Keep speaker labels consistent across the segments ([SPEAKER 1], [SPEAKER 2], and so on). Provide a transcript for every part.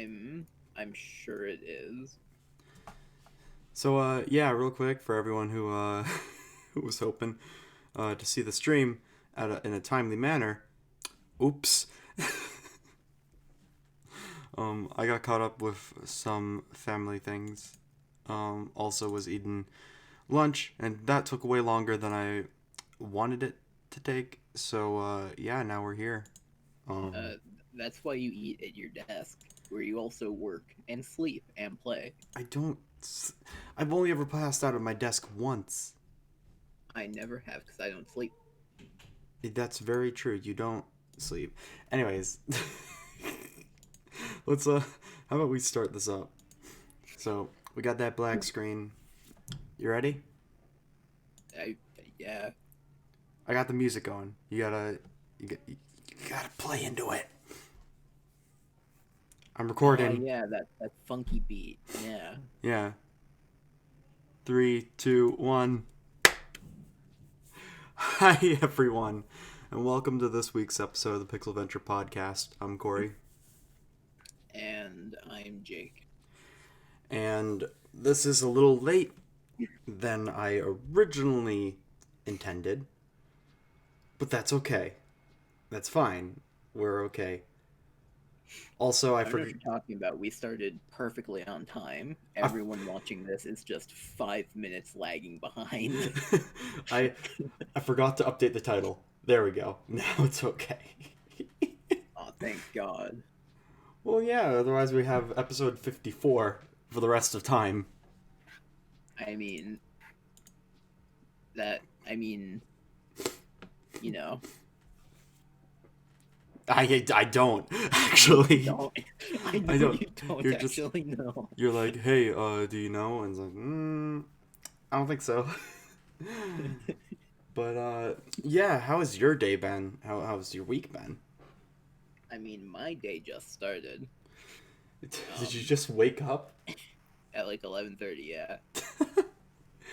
[SPEAKER 1] I'm sure it is.
[SPEAKER 2] So, yeah, real quick for everyone who who was hoping to see the stream in a timely manner. Oops. I got caught up with some family things. Also was eating lunch, and that took way longer than I wanted it to take. So, yeah, now we're here. Um,
[SPEAKER 1] Uh, that's why you eat at your desk, where you also work and sleep and play.
[SPEAKER 2] I don't. I've only ever passed out of my desk once.
[SPEAKER 1] I never have because I don't sleep.
[SPEAKER 2] That's very true. You don't sleep. Anyways, let's how about we start this up? So, we got that black screen. You ready?
[SPEAKER 1] I yeah.
[SPEAKER 2] I got the music going. You gotta play into it. I'm
[SPEAKER 1] Oh
[SPEAKER 2] recording.
[SPEAKER 1] yeah, that funky beat. Yeah.
[SPEAKER 2] Yeah. Three, two, one. Hi everyone, and welcome to this week's episode of the Pixel Venture Podcast. I'm Corey,
[SPEAKER 1] And I'm Jake.
[SPEAKER 2] and this is a little late than I originally intended, but that's okay. That's fine. We're okay. Also, I
[SPEAKER 1] I don't know what
[SPEAKER 2] forgot.
[SPEAKER 1] you're talking about. We started perfectly on time. Everyone watching this is just 5 minutes lagging behind.
[SPEAKER 2] I I forgot to update the title. There we go. Now it's okay.
[SPEAKER 1] Oh, thank God.
[SPEAKER 2] Well, yeah. Otherwise, we have episode 54 for the rest of time.
[SPEAKER 1] I mean that. I mean, you know,
[SPEAKER 2] I don't
[SPEAKER 1] you
[SPEAKER 2] actually.
[SPEAKER 1] don't. I know
[SPEAKER 2] I don't.
[SPEAKER 1] you don't
[SPEAKER 2] You're just
[SPEAKER 1] actually know.
[SPEAKER 2] you're like, hey, do you know? And it's like, I don't think so. But yeah. How has your day been? How's your week been?
[SPEAKER 1] I mean, my day just started.
[SPEAKER 2] Did you
[SPEAKER 1] Um,
[SPEAKER 2] just wake up?
[SPEAKER 1] at like 11:30. Yeah,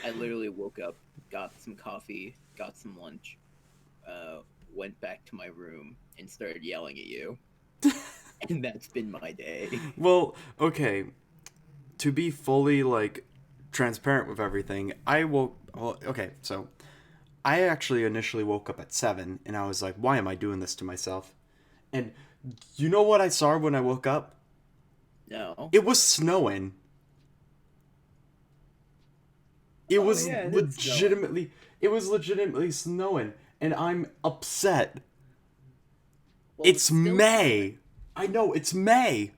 [SPEAKER 1] I literally woke up, got some coffee, got some lunch, uh, went back to my room, and started yelling at you. And that's been my day.
[SPEAKER 2] Well, okay. To be fully like transparent with everything, I woke. Well, okay, so I actually initially woke up at 7, and I was like, why am I doing this to myself? And you know what I saw when I woke up?
[SPEAKER 1] No.
[SPEAKER 2] It was snowing. It
[SPEAKER 1] Oh
[SPEAKER 2] was
[SPEAKER 1] yeah, it is snowing.
[SPEAKER 2] legitimately it was legitimately snowing, and I'm upset.
[SPEAKER 1] Well, it's
[SPEAKER 2] It's
[SPEAKER 1] still snowing.
[SPEAKER 2] May. I know it's May.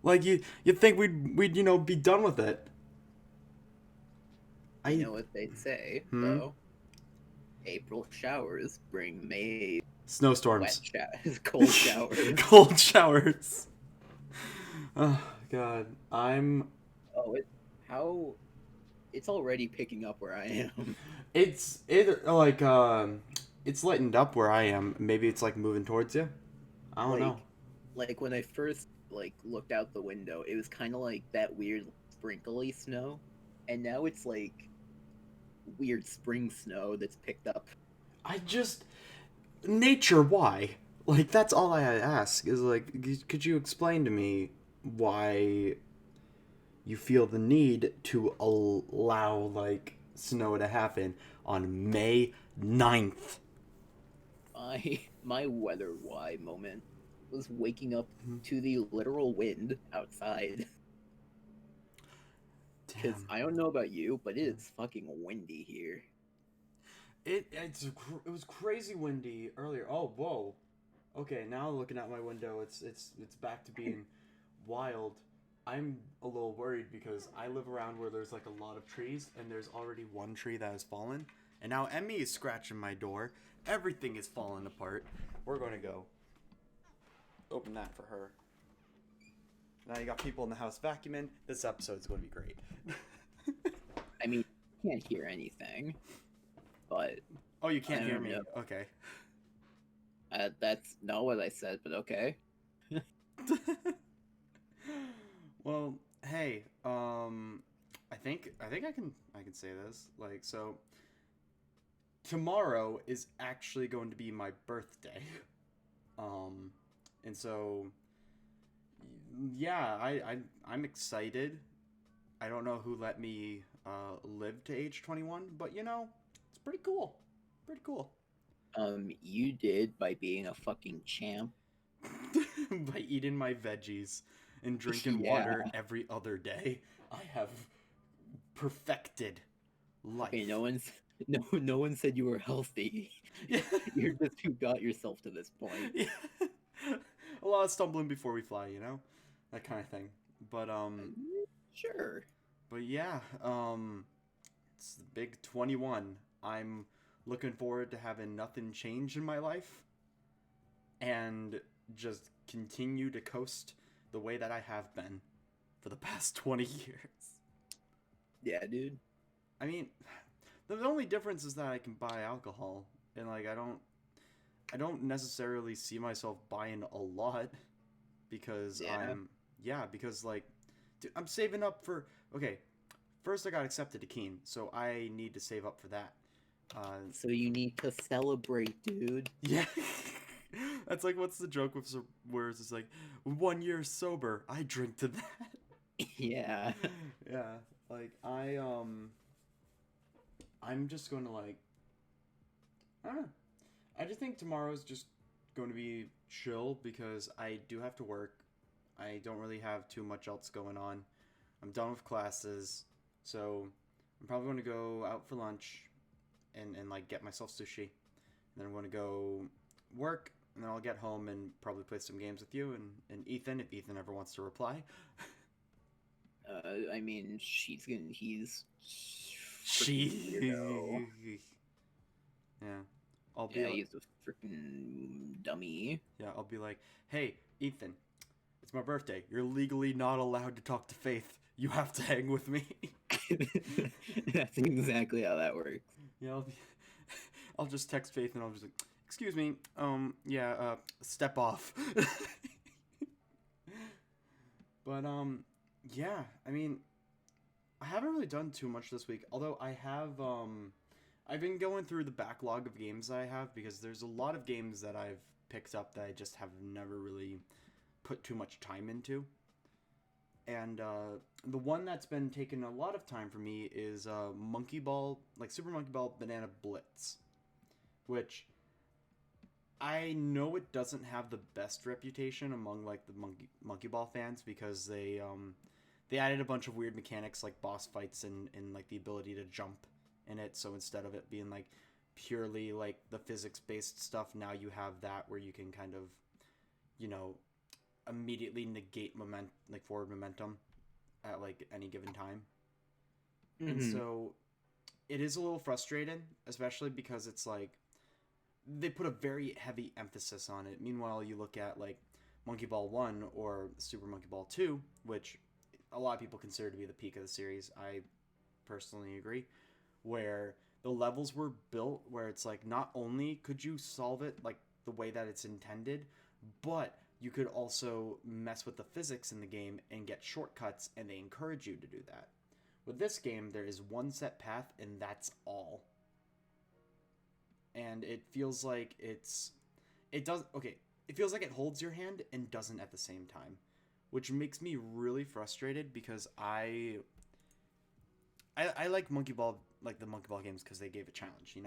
[SPEAKER 2] Like you'd think we'd be done with it.
[SPEAKER 1] You
[SPEAKER 2] I
[SPEAKER 1] know what they say,
[SPEAKER 2] hmm
[SPEAKER 1] though. April showers bring May
[SPEAKER 2] snowstorms,
[SPEAKER 1] cold showers.
[SPEAKER 2] cold showers. Oh God, I'm.
[SPEAKER 1] Oh, how it's already picking up where I am.
[SPEAKER 2] It like it's lightened up where I am. Maybe it's like moving towards you. I don't know.
[SPEAKER 1] like like when I first looked out the window, it was kind of like that weird sprinkly snow, and now it's like weird spring snow that's picked up.
[SPEAKER 2] I just nature. Why? Like that's all I ask is like, could you explain to me why you feel the need to allow like snow to happen on May 9th?
[SPEAKER 1] My weather why moment was waking up to the literal wind outside. Because
[SPEAKER 2] Damn.
[SPEAKER 1] I don't know about you, but it is fucking windy here.
[SPEAKER 2] It was crazy windy earlier. Oh whoa. Okay, now looking out my window, it's back to being wild. I'm a little worried because I live around where there's like a lot of trees, and there's already one tree that has fallen, and now Emmy is scratching my door. Everything is falling apart. We're going to go open that for her. Now you got people in the house vacuuming. This episode's going to be great.
[SPEAKER 1] I mean, I can't hear anything, but
[SPEAKER 2] Oh, you
[SPEAKER 1] I
[SPEAKER 2] can't hear
[SPEAKER 1] don't
[SPEAKER 2] me.
[SPEAKER 1] know.
[SPEAKER 2] Okay.
[SPEAKER 1] That's not what I said, but okay.
[SPEAKER 2] Well, hey, I think I can say this. Like, so tomorrow is actually going to be my birthday. Um and so yeah, I'm excited. I don't know who let me live to age 21, but it's pretty cool. Pretty cool.
[SPEAKER 1] You did by being a fucking champ.
[SPEAKER 2] By eating my veggies and drinking
[SPEAKER 1] Yeah.
[SPEAKER 2] water every other day, I have perfected life.
[SPEAKER 1] Okay, no one said you were healthy.
[SPEAKER 2] Yeah.
[SPEAKER 1] You're just who got yourself to this point.
[SPEAKER 2] Yeah. A lot of stumbling before we fly, that kind of thing. But
[SPEAKER 1] Sure.
[SPEAKER 2] but yeah, it's the big 21. I'm looking forward to having nothing change in my life and just continue to coast the way that I have been for the past 20 years.
[SPEAKER 1] Yeah, dude.
[SPEAKER 2] I mean, the only difference is that I can buy alcohol, and like I don't necessarily see myself buying a lot because because like dude, I'm saving up for okay. First, I got accepted to Keen, so I need to save up for that.
[SPEAKER 1] So you need to celebrate, dude.
[SPEAKER 2] Yeah. That's like, what's the joke with where it's like 1 year sober? I drink to that.
[SPEAKER 1] Yeah.
[SPEAKER 2] Yeah, like I'm just going to like, I don't know. I just think tomorrow's just going to be chill because I do have to work. I don't really have too much else going on. I'm done with classes, so I'm probably going to go out for lunch and like get myself sushi. And then I'm going to go work, and then I'll get home and probably play some games with you and Ethan, if Ethan ever wants to reply.
[SPEAKER 1] I mean, he's
[SPEAKER 2] She.
[SPEAKER 1] weirdo.
[SPEAKER 2] Yeah. I'll be
[SPEAKER 1] Yeah,
[SPEAKER 2] like,
[SPEAKER 1] he's a freaking dummy.
[SPEAKER 2] yeah, I'll be like, hey, Ethan, it's my birthday. You're legally not allowed to talk to Faith. You have to hang with me.
[SPEAKER 1] That's exactly how that works.
[SPEAKER 2] Yeah, I'll just text Faith and I'll just like, excuse me, step off. But yeah, I mean, I haven't really done too much this week. Although I have I've been going through the backlog of games I have because there's a lot of games that I've picked up that I just have never really put too much time into. And the one that's been taking a lot of time for me is Monkey Ball, like Super Monkey Ball Banana Blitz, which I know it doesn't have the best reputation among like the Monkey Ball fans because they added a bunch of weird mechanics like boss fights and like the ability to jump in it. So instead of it being like purely like the physics based stuff, now you have that where you can kind of, immediately negate forward momentum at like any given time.
[SPEAKER 1] Mm-hmm.
[SPEAKER 2] And so it is a little frustrating, especially because it's like they put a very heavy emphasis on it. Meanwhile, you look at like Monkey Ball 1 or Super Monkey Ball 2, which a lot of people consider to be the peak of the series. I personally agree, where the levels were built where it's like not only could you solve it like the way that it's intended, but you could also mess with the physics in the game and get shortcuts, and they encourage you to do that. With this game, there is one set path, and that's all. And it feels like it feels like it holds your hand and doesn't at the same time, which makes me really frustrated because I like Monkey Ball, like the Monkey Ball games, because they gave a challenge,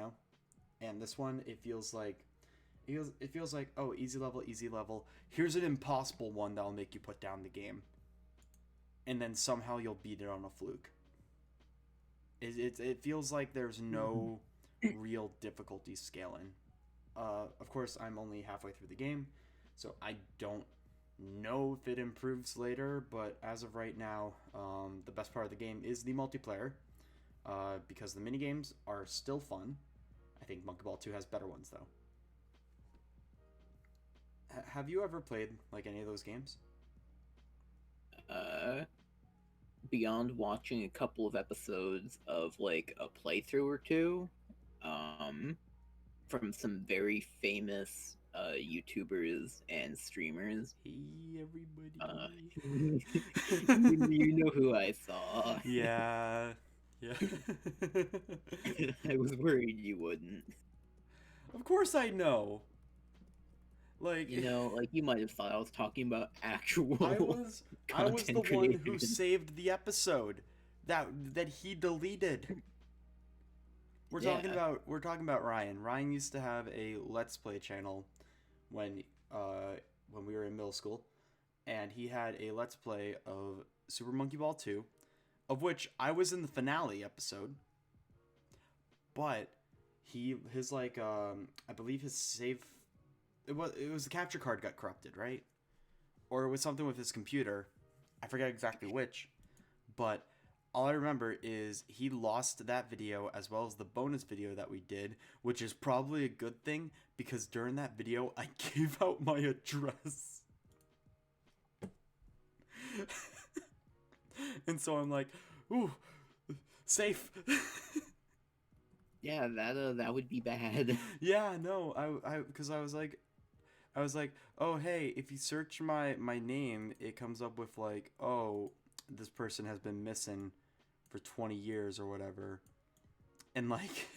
[SPEAKER 2] And this one, it feels like, oh, easy level. Here's an impossible one that'll make you put down the game, and then somehow you'll beat it on a fluke. It feels like there's no real difficulty scaling. Of course, I'm only halfway through the game, so I don't know if it improves later. But as of right now, the best part of the game is the multiplayer, because the mini games are still fun. I think Monkey Ball 2 has better ones though. Have you ever played like any of those games?
[SPEAKER 1] Beyond watching a couple of episodes of like a playthrough or two, from some very famous YouTubers and streamers.
[SPEAKER 2] Hey everybody.
[SPEAKER 1] You know who I saw.
[SPEAKER 2] Yeah.
[SPEAKER 1] I was worried you wouldn't.
[SPEAKER 2] Of course I know. Like,
[SPEAKER 1] Like you might have thought I was talking about actual
[SPEAKER 2] I was I was the
[SPEAKER 1] content
[SPEAKER 2] one who
[SPEAKER 1] creators.
[SPEAKER 2] saved the episode that he deleted.
[SPEAKER 1] Yeah.
[SPEAKER 2] We're talking about Ryan. Ryan used to have a Let's Play channel when when we were in middle school, and he had a Let's Play of Super Monkey Ball 2, of which I was in the finale episode. But his like I believe his save it was the capture card got corrupted, right? Or it was something with his computer. I forget exactly which, but all I remember is he lost that video as well as the bonus video that we did, which is probably a good thing because during that video I gave out my address. And so I'm like, ooh, safe.
[SPEAKER 1] Yeah, that would be bad.
[SPEAKER 2] Yeah, no, I because I was like, oh hey, if you search my name, it comes up with like, oh, this person has been missing for 20 years or whatever, and like,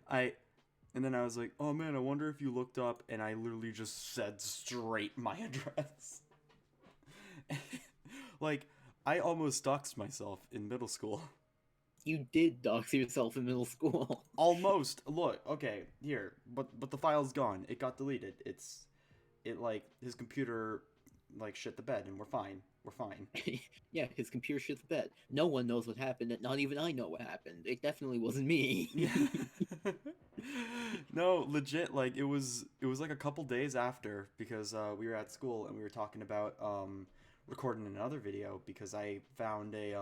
[SPEAKER 2] I, and then I was like, oh man, I wonder if you looked up, and I literally just said straight my address. Like, I almost doxed myself in middle school.
[SPEAKER 1] You did dox yourself in middle school.
[SPEAKER 2] Almost. Look, okay, here, but the file's gone. It got deleted. It like his computer like shit the bed, and we're fine. We're fine.
[SPEAKER 1] Yeah, his computer shit the bed. No one knows what happened. Not even I know what happened. It definitely wasn't me.
[SPEAKER 2] Yeah. No, legit. Like it was like a couple days after because we were at school and we were talking about recording another video because I found a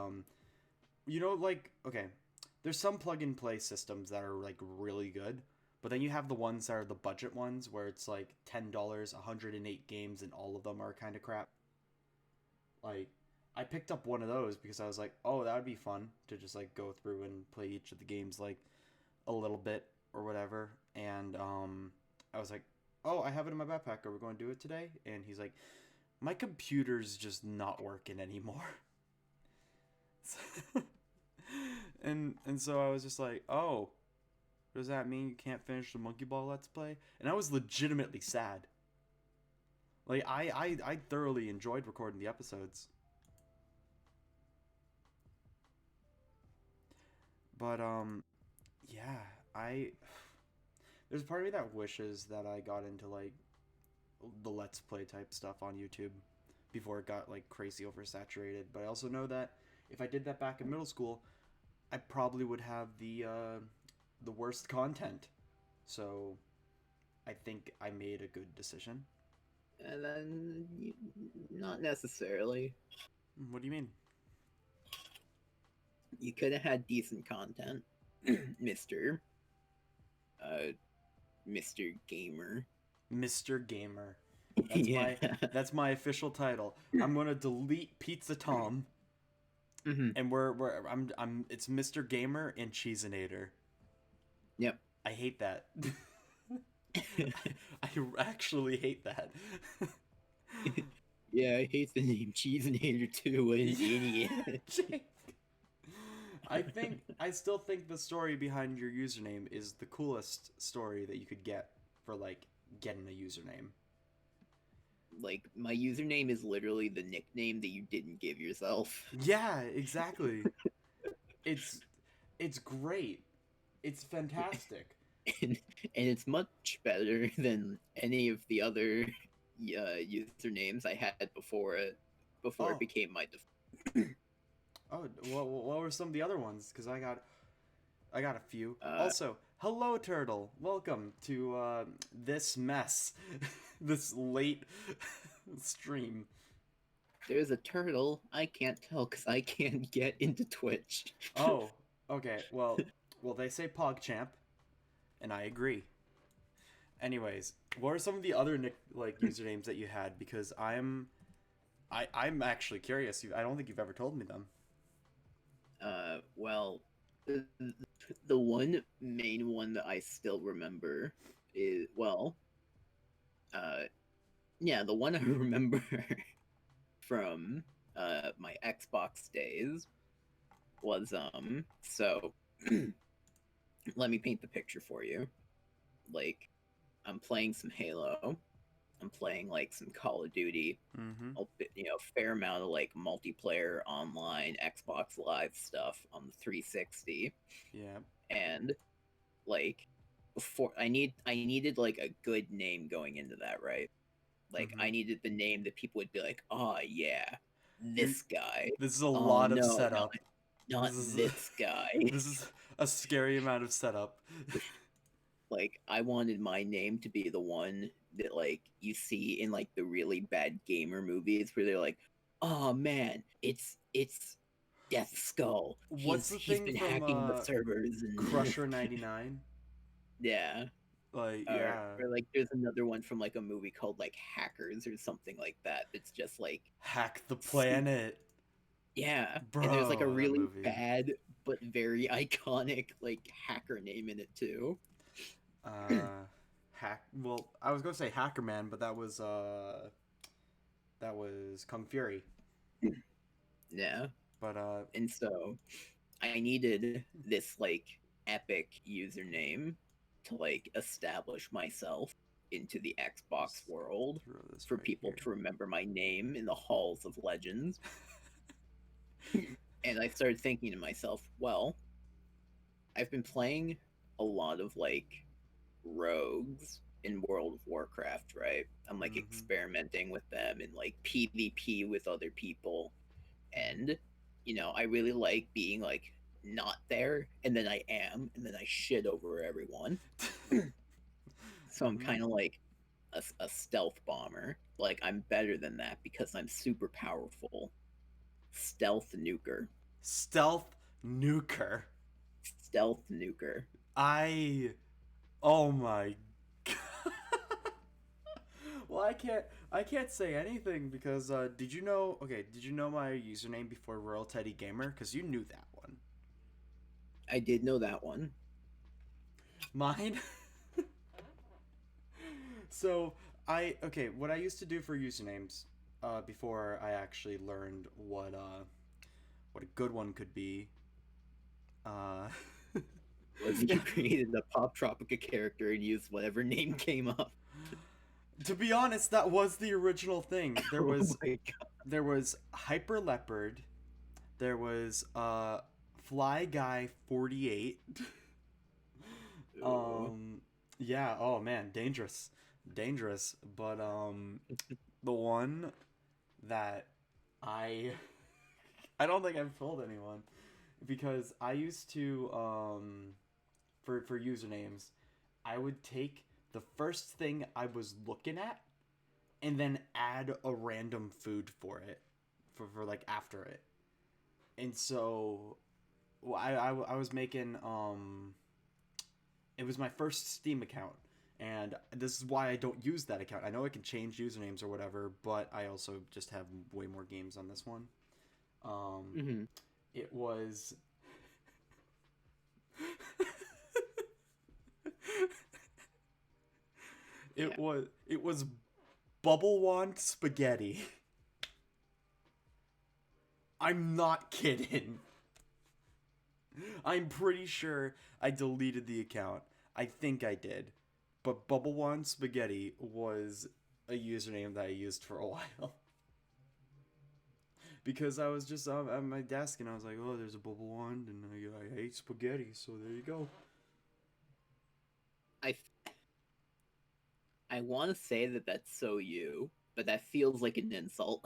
[SPEAKER 2] like okay, there's some plug and play systems that are like really good, but then you have the ones that are the budget ones where it's like $10, 108 games, and all of them are kind of crap. Like, I picked up one of those because I was like, oh, that would be fun to just like go through and play each of the games like a little bit or whatever. And I was like, oh, I have it in my backpack. Are we going to do it today? And he's like, my computer's just not working anymore. And so I was just like, oh, does that mean you can't finish the Monkey Ball Let's Play? And I was legitimately sad. Like I thoroughly enjoyed recording the episodes. But yeah, I there's a part of me that wishes that I got into like the Let's Play type stuff on YouTube before it got like crazy oversaturated. But I also know that if I did that back in middle school, I probably would have the worst content. So I think I made a good decision.
[SPEAKER 1] And then, not necessarily.
[SPEAKER 2] What do you mean?
[SPEAKER 1] You could have had decent content, Mister. Uh, Mr. Gamer.
[SPEAKER 2] Mr. Gamer.
[SPEAKER 1] Yeah.
[SPEAKER 2] That's my official title. I'm gonna delete Pizza Tom,
[SPEAKER 1] Mm-hmm.
[SPEAKER 2] and I'm it's Mr. Gamer and Cheesinator.
[SPEAKER 1] Yep.
[SPEAKER 2] I hate that. I actually hate that.
[SPEAKER 1] Yeah, I hate the name Cheesinator too. What an idiot.
[SPEAKER 2] I still think the story behind your username is the coolest story that you could get for like getting a username.
[SPEAKER 1] Like, my username is literally the nickname that you didn't give yourself.
[SPEAKER 2] Yeah, exactly. It's great. It's fantastic.
[SPEAKER 1] And it's much better than any of the other usernames I had before it
[SPEAKER 2] Oh.
[SPEAKER 1] became my
[SPEAKER 2] Oh, what were some of the other ones? Because I got a few.
[SPEAKER 1] uh,
[SPEAKER 2] Also, hello, Turtle. Welcome to this mess, this late stream.
[SPEAKER 1] there's a turtle. I can't tell because I can't get into Twitch.
[SPEAKER 2] Oh, okay. Well, they say PogChamp, and I agree. Anyways, what are some of the other usernames that you had? Because I'm actually curious. I don't think you've ever told me them.
[SPEAKER 1] Well, the one main one that I still remember is, well, yeah, the one I remember from my Xbox days was so let me paint the picture for you. Like, I'm playing some Halo, I'm playing like some Call of Duty,
[SPEAKER 2] Mm-hmm.
[SPEAKER 1] fair amount of like multiplayer online Xbox Live stuff on the 360,
[SPEAKER 2] Yeah.
[SPEAKER 1] and like before I needed like a good name going into that, right? Like
[SPEAKER 2] Mm-hmm.
[SPEAKER 1] I needed the name that people would be like, "Oh yeah,
[SPEAKER 2] You're.
[SPEAKER 1] this guy."
[SPEAKER 2] This is a
[SPEAKER 1] Oh
[SPEAKER 2] lot of
[SPEAKER 1] no,
[SPEAKER 2] setup.
[SPEAKER 1] not
[SPEAKER 2] This is
[SPEAKER 1] this guy.
[SPEAKER 2] this is a scary amount of setup.
[SPEAKER 1] Like I wanted my name to be the one that like you see in like the really bad gamer movies where they're like, "Oh man, it's Death Skull.
[SPEAKER 2] What's the
[SPEAKER 1] He's
[SPEAKER 2] thing
[SPEAKER 1] been
[SPEAKER 2] from
[SPEAKER 1] hacking the servers and
[SPEAKER 2] Crusher 99?
[SPEAKER 1] yeah."
[SPEAKER 2] Like,
[SPEAKER 1] Or,
[SPEAKER 2] yeah.
[SPEAKER 1] or like there's another one from like a movie called like Hackers or something like that. That's just like
[SPEAKER 2] Hack the
[SPEAKER 1] su-
[SPEAKER 2] planet.
[SPEAKER 1] yeah, and there's like a
[SPEAKER 2] Bro, that
[SPEAKER 1] really
[SPEAKER 2] movie.
[SPEAKER 1] bad but very iconic like hacker name in it too.
[SPEAKER 2] Hack. Well, I was gonna say Hacker Man, but that was Kung Fury.
[SPEAKER 1] Yeah,
[SPEAKER 2] But
[SPEAKER 1] and so I needed this like epic username to like establish myself into the Xbox
[SPEAKER 2] just
[SPEAKER 1] world
[SPEAKER 2] throw this
[SPEAKER 1] for
[SPEAKER 2] right
[SPEAKER 1] people
[SPEAKER 2] here.
[SPEAKER 1] to remember my name in the halls of legends. And I started thinking to myself, well, I've been playing a lot of like rogues in World of Warcraft, right? I'm like
[SPEAKER 2] Mm-hmm.
[SPEAKER 1] experimenting with them in like PvP with other people. And, I really like being like not there and then I am and then I shit over everyone. So I'm
[SPEAKER 2] Mm-hmm.
[SPEAKER 1] kind of like a stealth bomber. Like I'm better than that because I'm super powerful. Stealth nuker.
[SPEAKER 2] Stealth Nuker.
[SPEAKER 1] Stealth nuker.
[SPEAKER 2] I. Oh my. God. Well, I can't say anything because did you know? Okay, did you know my username before Royal Teddy Gamer? Because you knew that one.
[SPEAKER 1] I did know that one.
[SPEAKER 2] Mine. So okay. What I used to do for usernames, before I actually learned what a good one could be. Uh,
[SPEAKER 1] Was you created a Pop Tropica character and used whatever name came up.
[SPEAKER 2] to be honest, that was the original thing. There
[SPEAKER 1] Oh
[SPEAKER 2] was
[SPEAKER 1] my
[SPEAKER 2] there was Hyper Leopard. There was Fly Guy 48.
[SPEAKER 1] god.
[SPEAKER 2] Yeah, oh man, dangerous. Dangerous, but the one that I I don't think I've told anyone because I used to for usernames, I would take the first thing I was looking at and then add a random food for it for like after it. And so well, I was making it was my first Steam account, and this is why I don't use that account. I know I can change usernames or whatever, but I also just have way more games on this one. Um,
[SPEAKER 1] Mm-hmm.
[SPEAKER 2] it was
[SPEAKER 1] Yeah.
[SPEAKER 2] it was Bubble Wand Spaghetti. I'm not kidding. I'm pretty sure I deleted the account. I think I did. But Bubble Wand Spaghetti was a username that I used for a while. Because I was just at my desk and I was like, oh, there's a bubble wand and I hate spaghetti, so there you go.
[SPEAKER 1] I I want to say that that's so you, but that feels like an insult.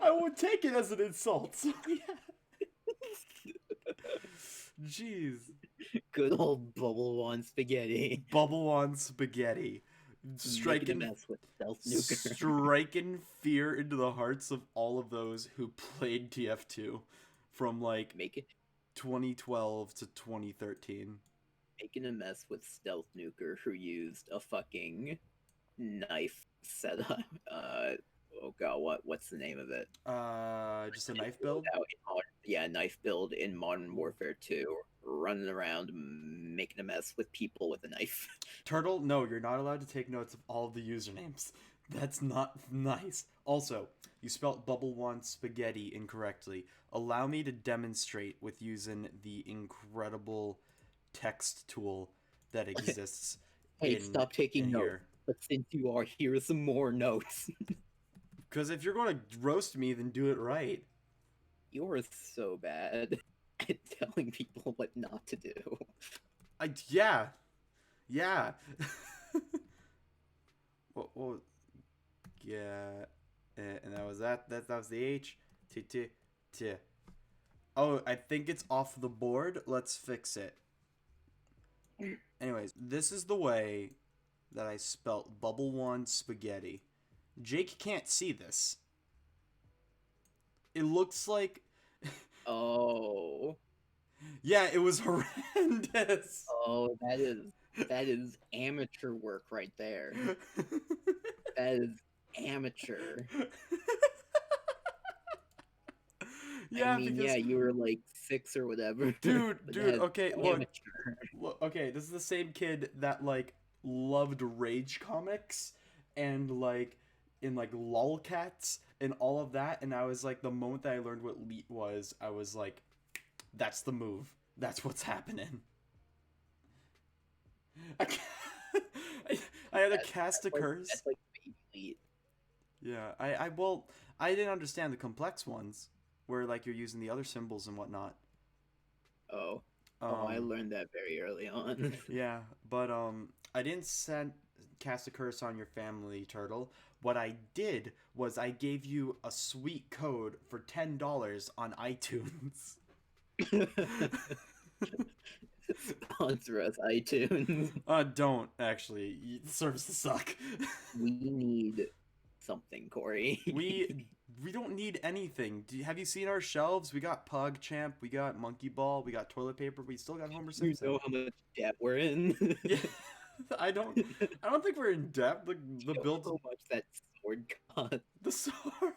[SPEAKER 2] I would take it as an insult. So yeah. Jeez.
[SPEAKER 1] Good old bubble wand spaghetti.
[SPEAKER 2] Bubble Wand Spaghetti.
[SPEAKER 1] Making a
[SPEAKER 2] Striking
[SPEAKER 1] mess with stealth nuker.
[SPEAKER 2] striking fear into the hearts of all of those who played TF2 from like
[SPEAKER 1] Making
[SPEAKER 2] 2012 to 2013.
[SPEAKER 1] making a mess with stealth nuker who used a fucking knife setup. Oh god, what's the name of it?
[SPEAKER 2] Just a
[SPEAKER 1] Knife
[SPEAKER 2] knife build.
[SPEAKER 1] out in knife build in Modern Warfare 2, running around making a mess with people with a knife.
[SPEAKER 2] Turtle, no, you're not allowed to take notes of all of the usernames. That's not nice. Also, you spelt Bubble Wand Spaghetti incorrectly. Allow me to demonstrate with using the incredible text tool that exists
[SPEAKER 1] Hey,
[SPEAKER 2] in
[SPEAKER 1] stop taking notes.
[SPEAKER 2] here.
[SPEAKER 1] But since you are, here are some more notes.
[SPEAKER 2] Because if you're going to roast me, then do it right.
[SPEAKER 1] You're so bad at telling people what not to do.
[SPEAKER 2] Yeah. Yeah. Well, yeah. And that was that. That was the H. T, T, T. Oh, I think it's off the board. Let's fix it. Anyways, this is the way that I spelt bubble one spaghetti. Jake can't see this. It looks like.
[SPEAKER 1] Oh.
[SPEAKER 2] Yeah, it was horrendous.
[SPEAKER 1] Oh, that is amateur work right there. That is amateur.
[SPEAKER 2] Yeah,
[SPEAKER 1] Yeah,
[SPEAKER 2] because
[SPEAKER 1] you were like 6 or whatever.
[SPEAKER 2] dude,
[SPEAKER 1] But
[SPEAKER 2] dude,
[SPEAKER 1] that's
[SPEAKER 2] okay,
[SPEAKER 1] amateur.
[SPEAKER 2] look, okay, this is the same kid that like loved Rage comics and like in like lolcats and all of that, and I was like, the moment that I learned what leet was, I was like, that's the move. That's what's happening. I, I had a cast a curse.
[SPEAKER 1] That's like baby lead.
[SPEAKER 2] Yeah, well, I didn't understand the complex ones where like you're using the other symbols and whatnot.
[SPEAKER 1] Oh. Oh, I learned that very early on.
[SPEAKER 2] Yeah, but I didn't send cast a curse on your family, Turtle. What I did was I gave you a sweet code for $10 on iTunes.
[SPEAKER 1] Sponsor us, iTunes.
[SPEAKER 2] Don't actually. It serves to suck.
[SPEAKER 1] We need something, Corey.
[SPEAKER 2] we don't need anything. Have you seen our shelves? We got PogChamp, we got Monkey Ball, we got toilet paper. We still got Homer
[SPEAKER 1] You
[SPEAKER 2] Simpson.
[SPEAKER 1] know how much debt we're in.
[SPEAKER 2] Yeah, I don't think we're in debt. The build.
[SPEAKER 1] How much that sword cost.
[SPEAKER 2] The sword.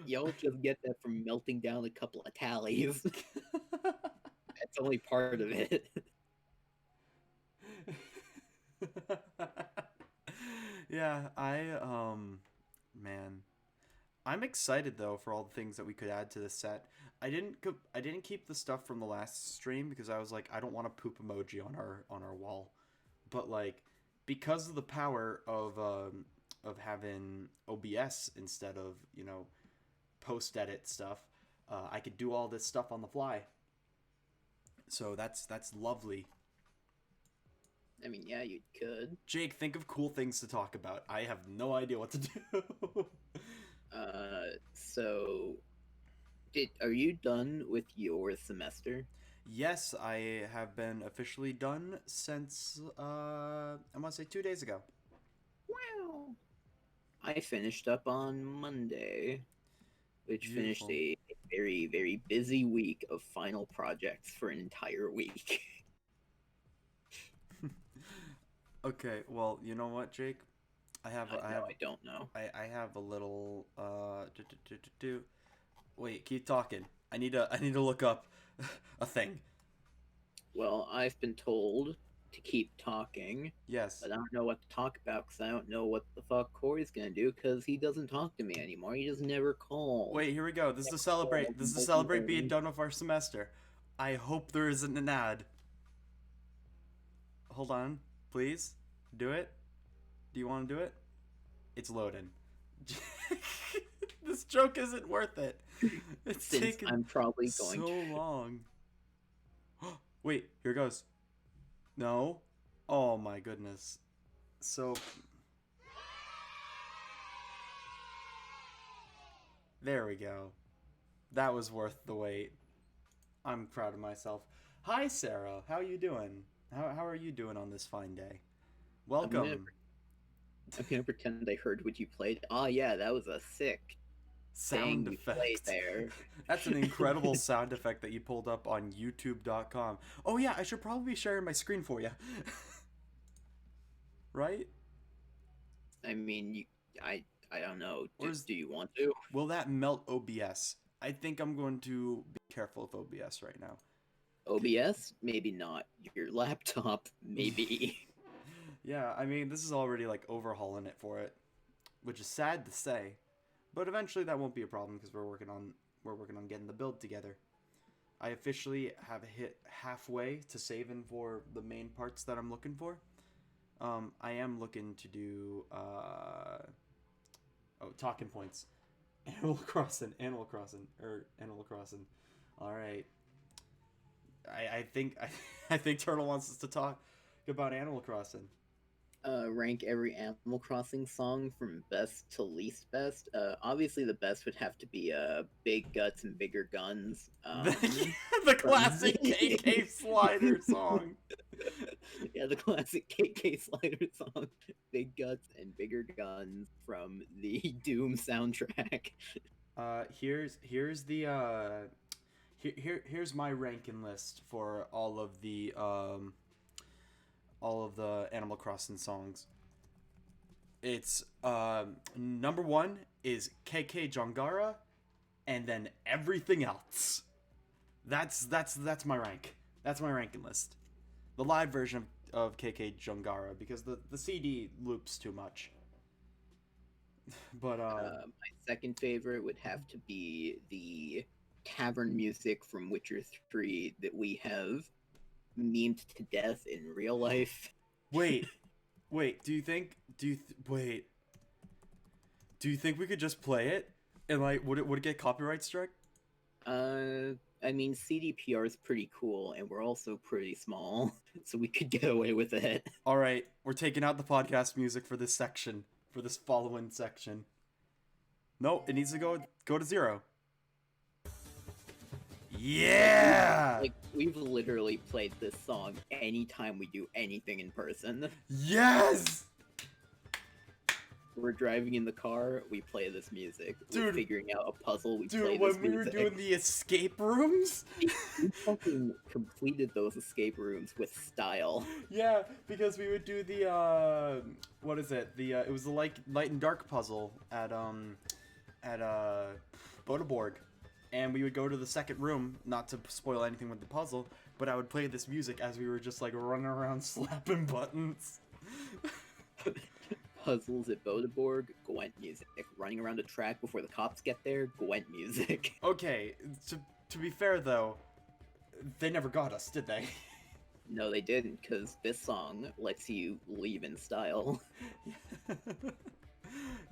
[SPEAKER 1] Y'all just get that from melting down a couple of tallies. That's only part of it.
[SPEAKER 2] Yeah, man, I'm excited though for all the things that we could add to the set. I didn't keep the stuff from the last stream because I was like, I don't want a poop emoji on our wall, but like because of the power of having OBS instead of post edit stuff, I could do all this stuff on the fly. So that's lovely.
[SPEAKER 1] I mean, yeah, you could.
[SPEAKER 2] Jake, think of cool things to talk about. I have no idea what to do.
[SPEAKER 1] So, are you done with your semester?
[SPEAKER 2] Yes, I have been officially done since I want to say 2 days ago.
[SPEAKER 1] Wow. I finished up on Monday, which finished a very, very busy week of final projects for an entire week.
[SPEAKER 2] Okay, well, you know what, Jake? I don't know. I have a little Wait, keep talking. I need to look up a thing.
[SPEAKER 1] Well, I've been told to keep talking.
[SPEAKER 2] Yes.
[SPEAKER 1] But I don't know what to talk about because I don't know what the fuck Corey's gonna do because he doesn't talk to me anymore. He just never calls.
[SPEAKER 2] Wait, here we go. This is to celebrate. This is to celebrate being done with our semester. I hope there isn't an ad. Hold on, please. Do it. Do you want to do it? It's loading. This joke isn't worth it. It's taken
[SPEAKER 1] I'm probably going
[SPEAKER 2] so long. Wait, here goes. No. Oh my goodness. So there we go. That was worth the wait. I'm proud of myself. Hi Sarah, how are you doing? How are you doing on this fine day? Welcome.
[SPEAKER 1] I'm gonna pretend I heard what you played. Oh yeah, that was a sick
[SPEAKER 2] sound effect
[SPEAKER 1] there.
[SPEAKER 2] That's an incredible sound effect that you pulled up on youtube.com. Oh yeah, I should probably be sharing my screen for you. Right?
[SPEAKER 1] I mean, I don't know. Do you want to?
[SPEAKER 2] Will that melt OBS? I think I'm going to be careful with OBS right now.
[SPEAKER 1] OBS? Maybe not. Your laptop, maybe.
[SPEAKER 2] Yeah, I mean, this is already like overhauling it for it, which is sad to say, but eventually that won't be a problem because we're working on getting the build together. I officially have hit halfway to saving for the main parts that I'm looking for, I am looking to do talking points. Animal Crossing. All right. I think I think Turtle wants us to talk about Animal Crossing.
[SPEAKER 1] Rank every Animal Crossing song from best to least best. Obviously, the best would have to be Big Guts and Bigger Guns.
[SPEAKER 2] The classic KK Slider song.
[SPEAKER 1] Yeah, the classic KK Slider song, Big Guts and Bigger Guns from the Doom soundtrack.
[SPEAKER 2] Here's the here's my ranking list for all of the Animal Crossing songs. It's number 1 is KK Jongara, and then everything else. That's my rank. That's my ranking list. The live version of KK Jongara, because the CD loops too much. But
[SPEAKER 1] My second favorite would have to be the tavern music from Witcher 3 that we have memed to death in real life.
[SPEAKER 2] wait, do you think we could just play it and like would it get copyright struck?
[SPEAKER 1] I mean, CDPR is pretty cool, and we're also pretty small, so we could get away with it.
[SPEAKER 2] All right, we're taking out the podcast music for this section, for this following section. No, it needs to go to 0. Yeah!
[SPEAKER 1] Like, we've literally played this song anytime we do anything in person.
[SPEAKER 2] Yes!
[SPEAKER 1] We're driving in the car, we play this music.
[SPEAKER 2] Dude.
[SPEAKER 1] We're figuring out a puzzle, we play
[SPEAKER 2] Dude,
[SPEAKER 1] this
[SPEAKER 2] when we
[SPEAKER 1] music.
[SPEAKER 2] were doing the escape rooms?
[SPEAKER 1] We fucking completed those escape rooms with style.
[SPEAKER 2] Yeah, because we would do the what is it? It was the light and dark puzzle at Bodeborg. And we would go to the second room, not to spoil anything with the puzzle, but I would play this music as we were just like running around slapping buttons.
[SPEAKER 1] Puzzles at Bodeborg, Gwent music. Running around a track before the cops get there, Gwent music.
[SPEAKER 2] Okay, to be fair though, they never got us, did they?
[SPEAKER 1] No, they didn't, because this song lets you leave in style.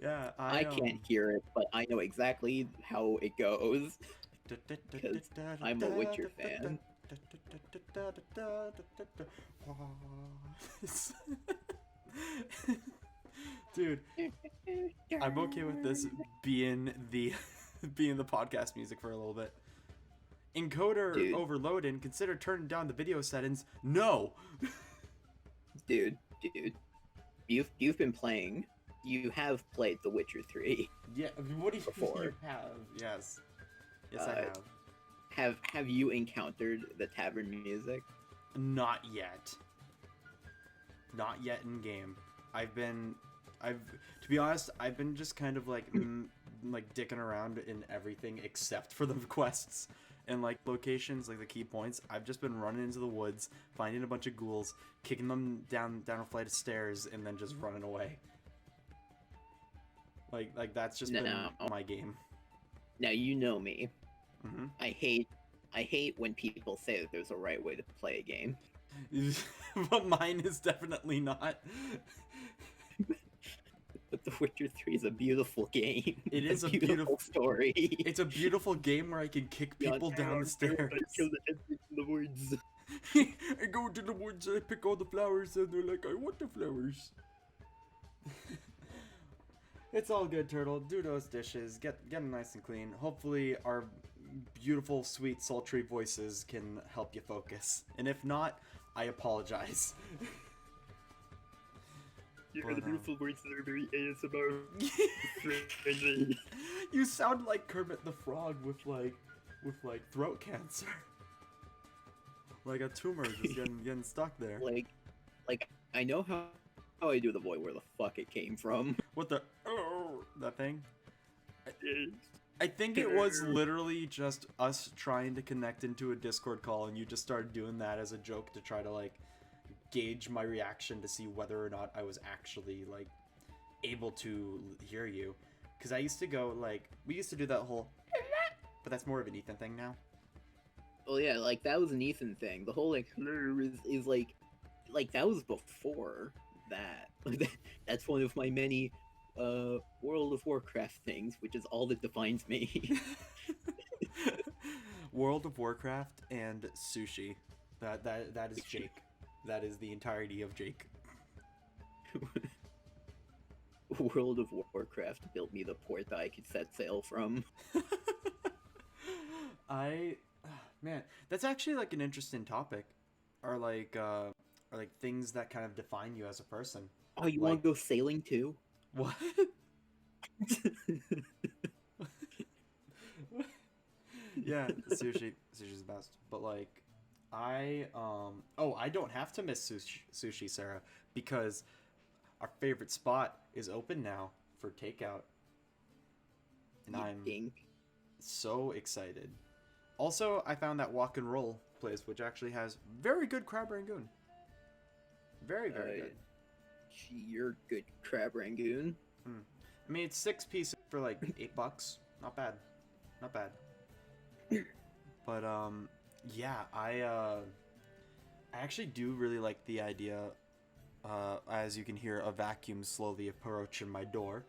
[SPEAKER 2] Yeah,
[SPEAKER 1] I can't hear it, but I know exactly how it goes. Because I'm a Witcher fan.
[SPEAKER 2] Dude, I'm okay with this being the podcast music for a little bit. Encoder overloading. Consider turning down the video settings. No.
[SPEAKER 1] Dude, you've been playing. You have played The Witcher 3.
[SPEAKER 2] Yeah. What do you
[SPEAKER 1] Before.
[SPEAKER 2] You have? Yes. Yes, I have.
[SPEAKER 1] Have you encountered the tavern music?
[SPEAKER 2] Not yet. Not yet in game. To be honest, I've been just kind of like like dicking around in everything except for the quests and like locations, like the key points. I've just been running into the woods, finding a bunch of ghouls, kicking them down a flight of stairs, and then just running away. Like that's just been my game.
[SPEAKER 1] Now you know me.
[SPEAKER 2] Mm-hmm.
[SPEAKER 1] I hate when people say that there's a right way to play a game.
[SPEAKER 2] But mine is definitely not.
[SPEAKER 1] But The Witcher 3 is a beautiful game.
[SPEAKER 2] It is a
[SPEAKER 1] beautiful story.
[SPEAKER 2] It's a beautiful game where I can kick people down the stairs.
[SPEAKER 1] Kill the dead in the woods.
[SPEAKER 2] I go to the woods, I pick all the flowers, and they're like, I want the flowers. It's all good, Turtle. Do those dishes. Get them nice and clean. Hopefully our beautiful, sweet, sultry voices can help you focus. And if not, I apologize.
[SPEAKER 1] The beautiful voices are very ASMR.
[SPEAKER 2] You sound like Kermit the Frog with throat cancer. Like a tumor just getting stuck there.
[SPEAKER 1] Like I know how I do the voice, where the fuck it came from.
[SPEAKER 2] What the that thing? I think it was literally just us trying to connect into a Discord call, and you just started doing that as a joke to try to like gauge my reaction to see whether or not I was actually like able to hear you. Because I used to go like, we used to do that whole but that's more of an Ethan thing now.
[SPEAKER 1] Well, yeah, like that was an Ethan thing. The whole like is like that was before that. That's one of my many World of Warcraft things, which is all that defines me.
[SPEAKER 2] World of Warcraft and sushi. That is Jake. That is the entirety of Jake.
[SPEAKER 1] World of Warcraft built me the port that I could set sail from.
[SPEAKER 2] Man, that's actually like an interesting topic, or like things that kind of define you as a person.
[SPEAKER 1] Oh, you
[SPEAKER 2] Like,
[SPEAKER 1] want to go sailing too?
[SPEAKER 2] what? Yeah, sushi's the best. But like, I don't have to miss sushi, Sarah, because our favorite spot is open now for takeout, and
[SPEAKER 1] You
[SPEAKER 2] I'm
[SPEAKER 1] think?
[SPEAKER 2] so excited. Also, I found that Walk and Roll place, which actually has very good crab rangoon. Very good.
[SPEAKER 1] You're good, crab rangoon.
[SPEAKER 2] I mean, it's 6 pieces for like $8. Not bad. Not bad. But yeah, I actually do really like the idea. As you can hear, a vacuum slowly approaching my door.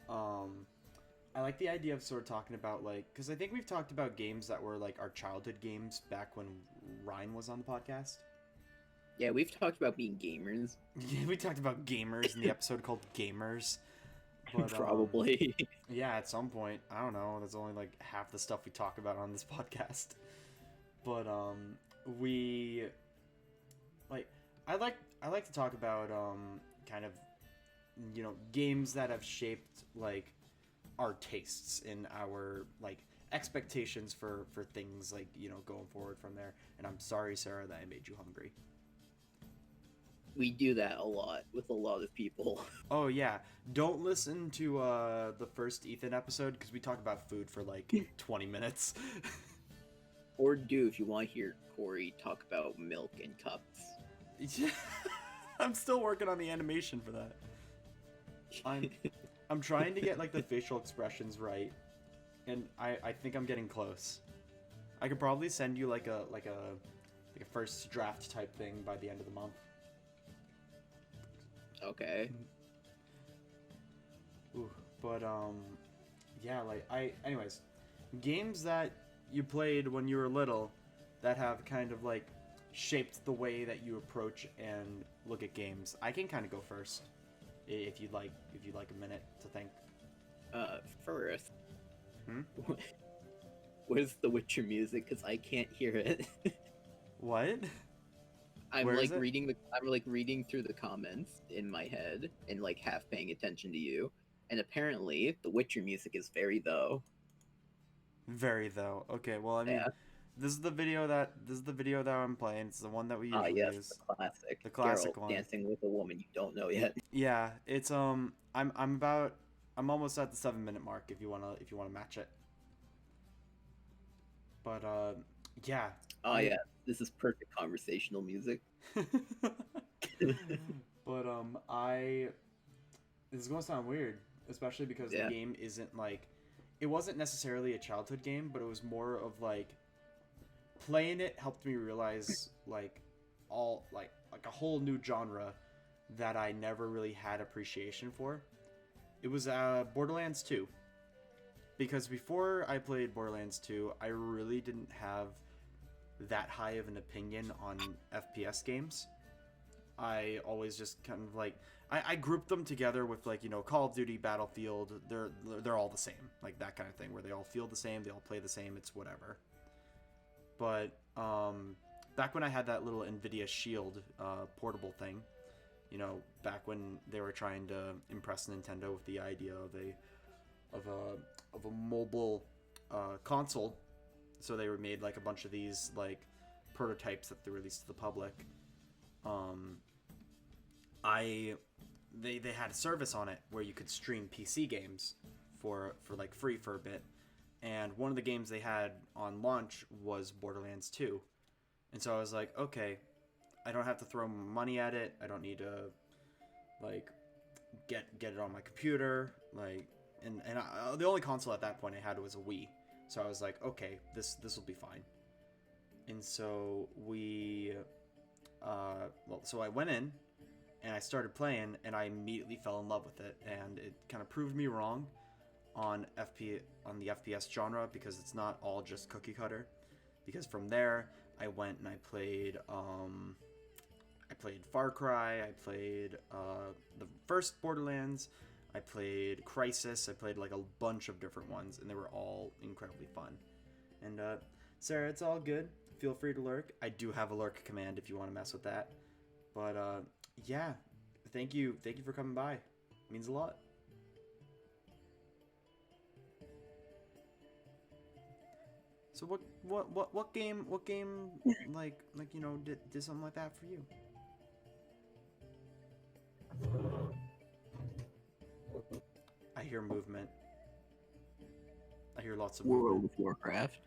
[SPEAKER 2] I like the idea of sort of talking about, like, because I think we've talked about games that were like our childhood games back when Ryan was on the podcast.
[SPEAKER 1] Yeah, we've talked about being gamers.
[SPEAKER 2] Yeah, we talked about gamers in the episode called Gamers. But,
[SPEAKER 1] Probably.
[SPEAKER 2] yeah, at some point, I don't know. That's only like half the stuff we talk about on this podcast. But we like I like to talk about kind of, you know, games that have shaped like our tastes and our like expectations for things, like, you know, going forward from there. And I'm sorry, Sarah, that I made you hungry.
[SPEAKER 1] We do that a lot with a lot of people.
[SPEAKER 2] Oh yeah, don't listen to the first Ethan episode, because we talk about food for like 20 minutes.
[SPEAKER 1] Or do if you want to hear Corey talk about milk and cups.
[SPEAKER 2] I'm still working on the animation for that. I'm trying to get like the facial expressions right, and I think I'm getting close. I could probably send you like a first draft type thing by the end of the month.
[SPEAKER 1] Okay.
[SPEAKER 2] Ooh, but yeah, like anyways, games that you played when you were little that have kind of like shaped the way that you approach and look at games. I can kind of go first, if you'd like a minute to think.
[SPEAKER 1] First.
[SPEAKER 2] Hmm?
[SPEAKER 1] Where's the Witcher music? Because I can't hear it.
[SPEAKER 2] What?
[SPEAKER 1] I'm
[SPEAKER 2] Where
[SPEAKER 1] like
[SPEAKER 2] is it?
[SPEAKER 1] I'm like reading through the comments in my head and like half paying attention to you. And apparently the Witcher music is very though.
[SPEAKER 2] Very though. Okay, well, I mean,
[SPEAKER 1] Yeah.
[SPEAKER 2] this is the video that I'm playing. It's the one that we usually
[SPEAKER 1] Yes,
[SPEAKER 2] use.
[SPEAKER 1] the classic.
[SPEAKER 2] The classic
[SPEAKER 1] Geralt
[SPEAKER 2] one.
[SPEAKER 1] dancing with a woman you don't know yet.
[SPEAKER 2] Yeah, it's I'm almost at the 7-minute mark if you wanna match it. But yeah.
[SPEAKER 1] Oh yeah, this is perfect conversational music.
[SPEAKER 2] But this is gonna sound weird, especially because the game isn't like, it wasn't necessarily a childhood game, but it was more of like playing it helped me realize like all like a whole new genre that I never really had appreciation for. It was Borderlands 2. Because before I played Borderlands 2, I really didn't have that high of an opinion on FPS games. I always just kind of like I grouped them together with, like, you know, Call of Duty, Battlefield. They're all the same, like that kind of thing, where they all feel the same, they all play the same, it's whatever. But back when I had that little Nvidia Shield portable thing, you know, back when they were trying to impress Nintendo with the idea of a mobile console, so they made like a bunch of these like prototypes that they released to the public. They had a service on it where you could stream PC games for like free for a bit, and one of the games they had on launch was Borderlands 2. And so I was like, okay, I don't have to throw money at it. I don't need to like get it on my computer, like, and the only console at that point I had was a Wii. So I was like, okay, this will be fine. And so so I went in and I started playing, and I immediately fell in love with it, and it kind of proved me wrong on the FPS genre, because it's not all just cookie cutter. Because from there, I went and I played Far Cry, I played the first Borderlands, I played Crysis, I played like a bunch of different ones, and they were all incredibly fun. And Sarah, it's all good. Feel free to lurk. I do have a lurk command if you want to mess with that. But yeah, thank you for coming by. It means a lot. So what game like did something like that for you? I hear movement. I hear lots of
[SPEAKER 1] World
[SPEAKER 2] movement.
[SPEAKER 1] of Warcraft.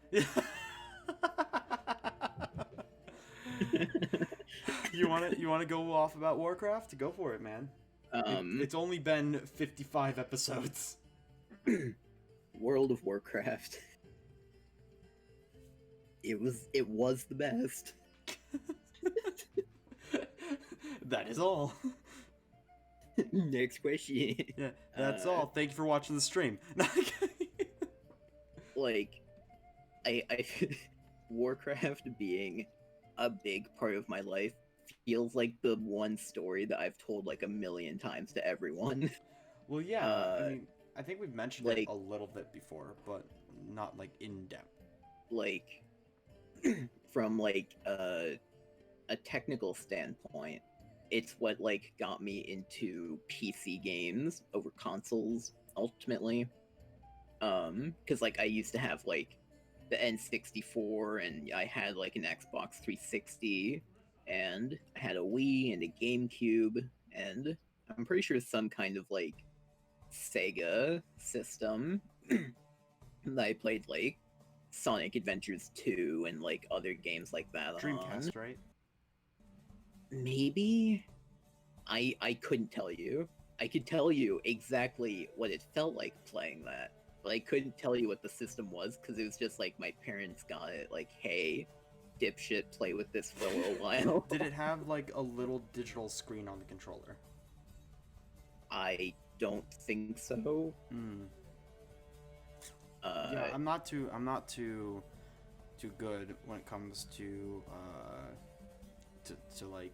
[SPEAKER 2] You want to go off about Warcraft? Go for it, man. It's only been 55 episodes.
[SPEAKER 1] World of Warcraft. It was the best.
[SPEAKER 2] That is all.
[SPEAKER 1] Next question.
[SPEAKER 2] Yeah, that's all. Thank you for watching the stream.
[SPEAKER 1] Like, I Warcraft being a big part of my life feels like the one story that I've told like a million times to everyone.
[SPEAKER 2] Well, yeah. I mean, I think we've mentioned it
[SPEAKER 1] like,
[SPEAKER 2] a little bit before, but not like in depth.
[SPEAKER 1] Like, from like a technical standpoint, it's what like got me into PC games over consoles ultimately. Because like I used to have like the N64, and I had like an Xbox 360, and I had a Wii and a GameCube, and I'm pretty sure some kind of like Sega system that I played like Sonic Adventures 2 and like other games like that
[SPEAKER 2] Dreamcast,
[SPEAKER 1] on.
[SPEAKER 2] right?
[SPEAKER 1] Maybe? I couldn't tell you. I could tell you exactly what it felt like playing that, but I couldn't tell you what the system was because it was just like my parents got it, like, hey, dipshit, play with this for a little while.
[SPEAKER 2] Did it have like a little digital screen on the controller?
[SPEAKER 1] I don't think so.
[SPEAKER 2] Yeah, I'm not too good when it comes to like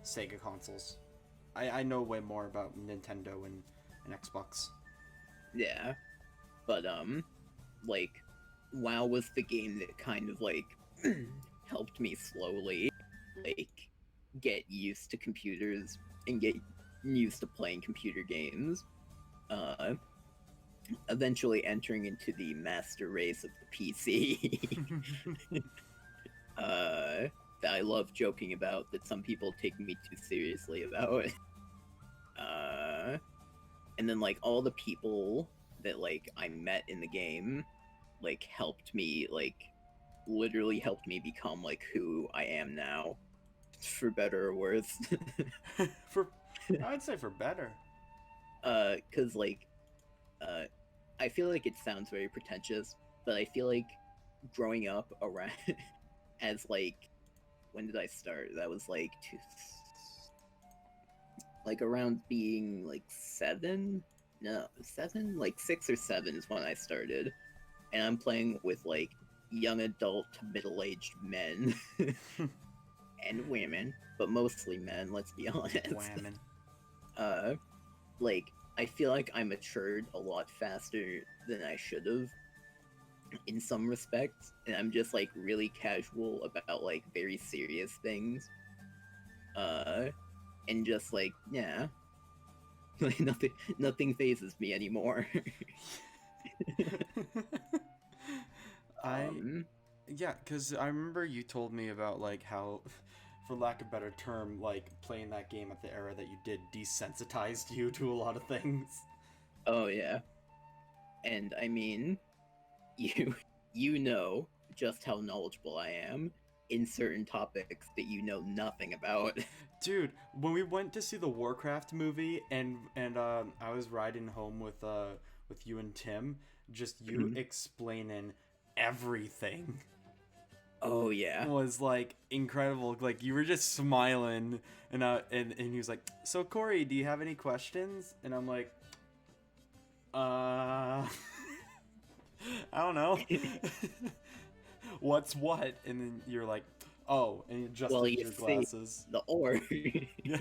[SPEAKER 2] Sega consoles. I know way more about Nintendo and Xbox.
[SPEAKER 1] Yeah, but like WoW was the game that kind of like helped me slowly like get used to computers and get used to playing computer games. Eventually entering into the master race of the PC. That I love joking about, that some people take me too seriously about. And then like all the people that like I met in the game like helped me, like literally helped me become like who I am now, for better or worse.
[SPEAKER 2] I'd say for better.
[SPEAKER 1] Cause like I feel like it sounds very pretentious, but I feel like growing up around as like, when did I start? That was like like around being like 7? No, 7? Like 6 or 7 is when I started. And I'm playing with like young adult to middle-aged men. And women, but mostly men, let's be honest.
[SPEAKER 2] Women.
[SPEAKER 1] Like, I feel like I matured a lot faster than I should have in some respects, and I'm just like really casual about like very serious things. And just like, yeah. Like nothing phases me anymore.
[SPEAKER 2] Yeah, because I remember you told me about like how, for lack of a better term, like playing that game at the era that you did desensitized you to a lot of things.
[SPEAKER 1] Oh yeah. And I mean, you know just how knowledgeable I am in certain topics that you know nothing about.
[SPEAKER 2] Dude, when we went to see the Warcraft movie, and I was riding home with you and Tim, just you explaining everything.
[SPEAKER 1] Oh yeah.
[SPEAKER 2] was like incredible. Like you were just smiling, and he was like, "So Corey, do you have any questions?" And I'm like, I don't know. What's what? And then you're like, "Oh," and you
[SPEAKER 1] Well,
[SPEAKER 2] adjusted
[SPEAKER 1] you
[SPEAKER 2] your
[SPEAKER 1] see,
[SPEAKER 2] glasses.
[SPEAKER 1] the orc.
[SPEAKER 2] Yeah.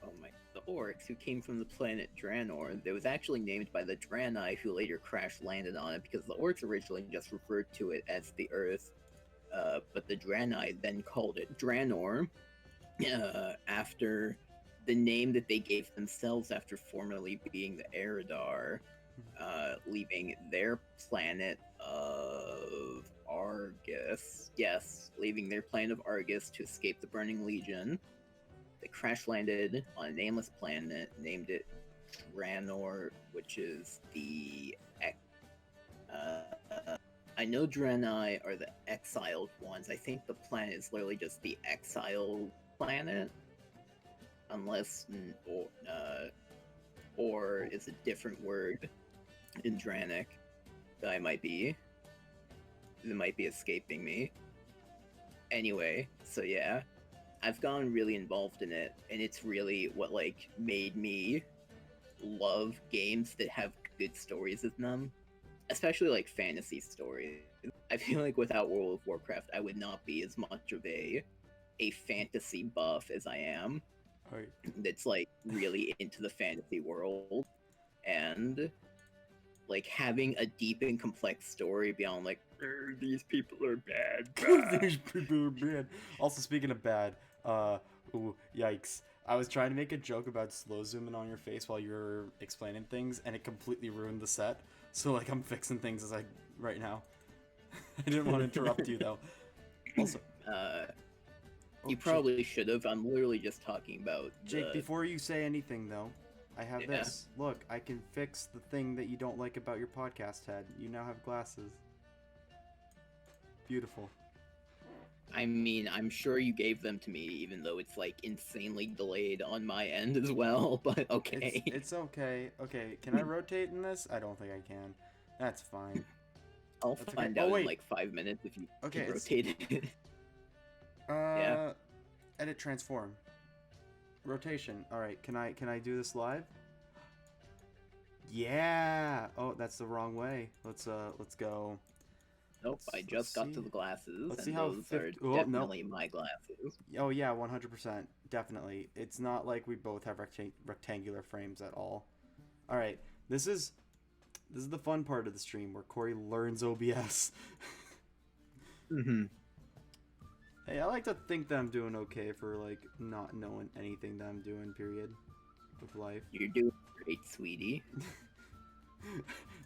[SPEAKER 1] Oh my, the orcs who came from the planet Draenor, that was actually named by the Draenei who later crash landed on it because the orcs originally just referred to it as the Earth, but the Draenei then called it Draenor, after the name that they gave themselves after formerly being the Eridar, leaving their planet of Argus. Yes, leaving their planet of Argus to escape the Burning Legion. They crash landed on a nameless planet, named it Draenor, which is the. I know Draenei are the exiled ones. I think the planet is literally just the exile planet, unless or is a different word in Dranic that might be escaping me. Anyway, so yeah, I've gotten really involved in it, and it's really what like made me love games that have good stories in them, especially like fantasy stories. I feel like without World of Warcraft, I would not be as much of a fantasy buff as I am.
[SPEAKER 2] Right.
[SPEAKER 1] That's like really into the fantasy world, and like having a deep and complex story beyond like these people are bad.
[SPEAKER 2] These people are bad. Also, speaking of bad, ooh, yikes. I was trying to make a joke about slow zooming on your face while you were explaining things, and it completely ruined the set. So, like, I'm fixing things right now. I didn't want to interrupt you, though. Also,
[SPEAKER 1] You probably should have. I'm literally just talking about
[SPEAKER 2] Jake, before you say anything, though, I have
[SPEAKER 1] Yeah.
[SPEAKER 2] this. Look, I can fix the thing that you don't like about your podcast head. You now have glasses. Beautiful.
[SPEAKER 1] I mean, I'm sure you gave them to me, even though it's like insanely delayed on my end as well. But okay,
[SPEAKER 2] It's okay. Okay, can I rotate in this? I don't think I can. That's fine.
[SPEAKER 1] I'll
[SPEAKER 2] That's
[SPEAKER 1] find
[SPEAKER 2] okay.
[SPEAKER 1] out
[SPEAKER 2] Oh, wait.
[SPEAKER 1] in like 5 minutes if you
[SPEAKER 2] Okay,
[SPEAKER 1] can
[SPEAKER 2] it's-
[SPEAKER 1] rotate it. Yeah.
[SPEAKER 2] Edit transform. Rotation. All right, can I do this live? Yeah. Oh, that's the wrong way. Let's go.
[SPEAKER 1] Nope, I just got to the glasses,
[SPEAKER 2] Let's
[SPEAKER 1] and
[SPEAKER 2] see how
[SPEAKER 1] those are
[SPEAKER 2] oh,
[SPEAKER 1] definitely my glasses.
[SPEAKER 2] Oh yeah, 100%. Definitely. It's not like we both have rectangular frames at all. All right. This is the fun part of the stream where Corey learns OBS.
[SPEAKER 1] Mm-hmm.
[SPEAKER 2] Hey, I like to think that I'm doing okay for like not knowing anything that I'm doing, period, with life.
[SPEAKER 1] You're doing great, sweetie.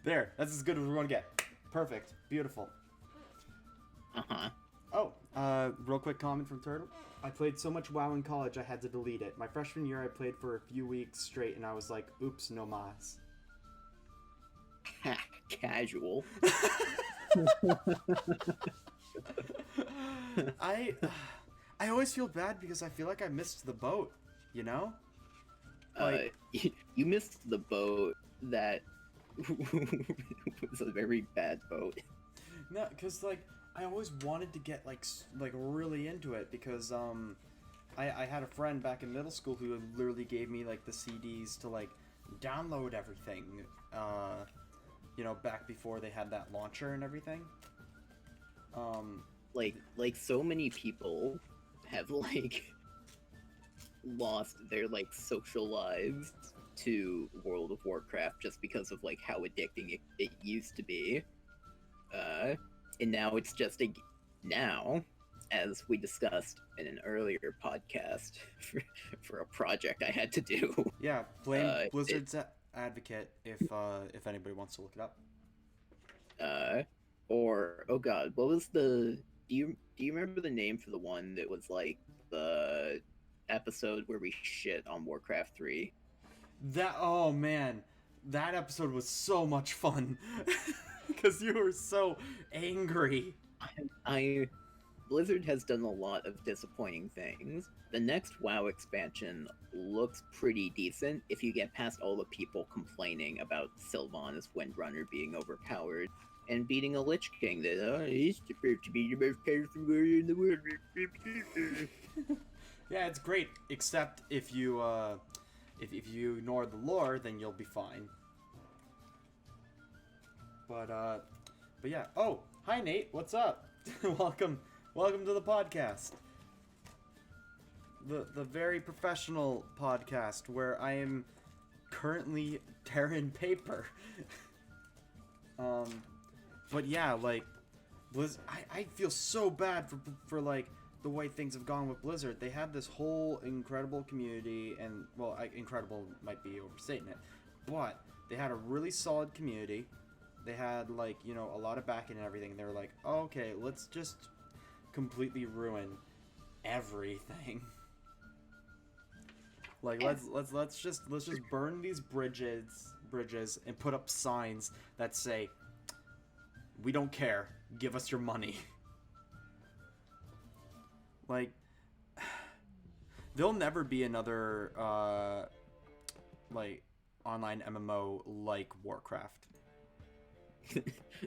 [SPEAKER 2] There, that's as good as we're gonna get. Perfect. Beautiful.
[SPEAKER 1] Uh-huh.
[SPEAKER 2] Oh, real quick comment from Turtle. I played so much WoW in college I had to delete it. My freshman year I played for a few weeks straight and I was like, oops, no mas.
[SPEAKER 1] Ha, casual.
[SPEAKER 2] I always feel bad because I feel like I missed the boat, you know? Like,
[SPEAKER 1] You missed the boat that was a very bad boat.
[SPEAKER 2] no, because like I always wanted to get like really into it because I had a friend back in middle school who literally gave me like the CDs to like download everything, you know, back before they had that launcher and everything.
[SPEAKER 1] Like so many people have like lost their like social lives to World of Warcraft just because of like how addicting it used to be. And now it's just now, as we discussed in an earlier podcast for a project I had to do.
[SPEAKER 2] Yeah, blame Blizzard's advocate if anybody wants to look it up.
[SPEAKER 1] Or oh god, what was the do you remember the name for the one that was like the episode where we shit on Warcraft 3?
[SPEAKER 2] Oh man, that episode was so much fun because you were so angry.
[SPEAKER 1] Blizzard has done a lot of disappointing things. The next WoW expansion looks pretty decent if you get past all the people complaining about Sylvanas Windrunner being overpowered. and beating a Lich King that he's supposed to be the best powerful warrior in the world.
[SPEAKER 2] Yeah, it's great, except if you if you ignore the lore, then you'll be fine. But yeah. Oh, hi Nate. What's up? welcome to the podcast. The very professional podcast where I am currently tearing paper. But yeah, like I feel so bad for like the way things have gone with Blizzard. They had this whole incredible community, and well, incredible might be overstating it, but they had a really solid community. They had like, you know, a lot of backing and everything. They were like, oh, okay, let's just completely ruin everything. Like let's just burn these bridges and put up signs that say, we don't care, give us your money. Like, there'll never be another like online MMO like Warcraft.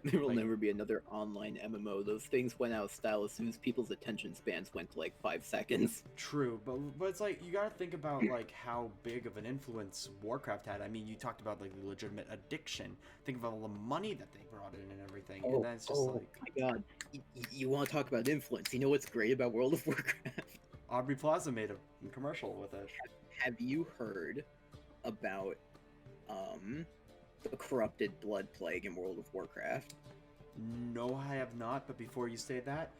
[SPEAKER 1] There will
[SPEAKER 2] Like,
[SPEAKER 1] never be another online MMO. Those things went out of style as soon as people's attention spans went to like 5 seconds.
[SPEAKER 2] true, but it's like you gotta think about like how big of an influence Warcraft had. I mean, you talked about like the legitimate addiction. Think about all the money that they brought in and everything, and then it's just like,
[SPEAKER 1] my god. You want to talk about influence? You know what's great about World of Warcraft?
[SPEAKER 2] Aubrey Plaza made a commercial with it.
[SPEAKER 1] Have you heard about the corrupted blood plague in World of Warcraft?
[SPEAKER 2] No, I have not. But before you say that,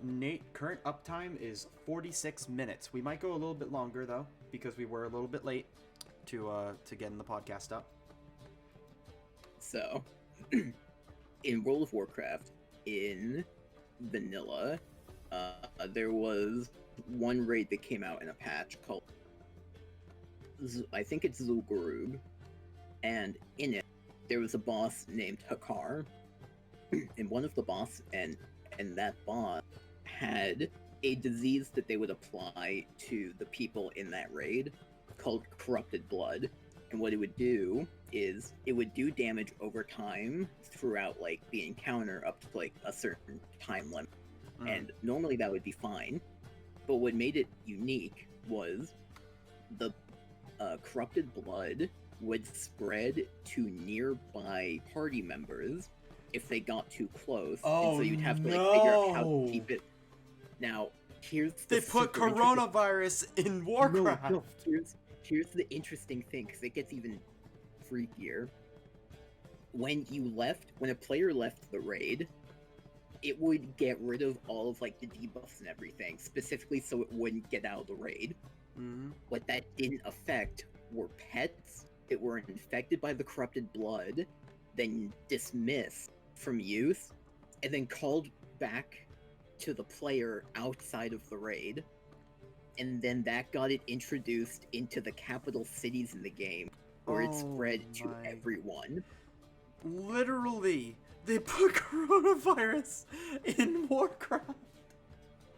[SPEAKER 2] Nate, current uptime is 46 minutes. We might go a little bit longer though, because we were a little bit late to getting the podcast up.
[SPEAKER 1] So, in World of Warcraft, in vanilla, there was one raid that came out in a patch called, I think it's Zul'Gurub, and in it there was a boss named Hakar, and one of the boss and that boss had a disease that they would apply to the people in that raid called corrupted blood. And what it would do is it would do damage over time throughout like the encounter up to like a certain time limit. And normally that would be fine, but what made it unique was the corrupted blood would spread to nearby party members if they got too close.
[SPEAKER 2] Oh,
[SPEAKER 1] and so you'd have to like figure out how to keep it. Now, here's the
[SPEAKER 2] They put
[SPEAKER 1] super
[SPEAKER 2] coronavirus in Warcraft.
[SPEAKER 1] No, here's the interesting thing, because it gets even freakier. When a player left the raid, it would get rid of all of like the debuffs and everything, specifically so it wouldn't get out of the raid.
[SPEAKER 2] Mm-hmm.
[SPEAKER 1] What that didn't affect were pets that were infected by the corrupted blood, then dismissed from use, and then called back to the player outside of the raid. And then that got it introduced into the capital cities in the game, where it spread to everyone.
[SPEAKER 2] Literally, they put coronavirus in Warcraft.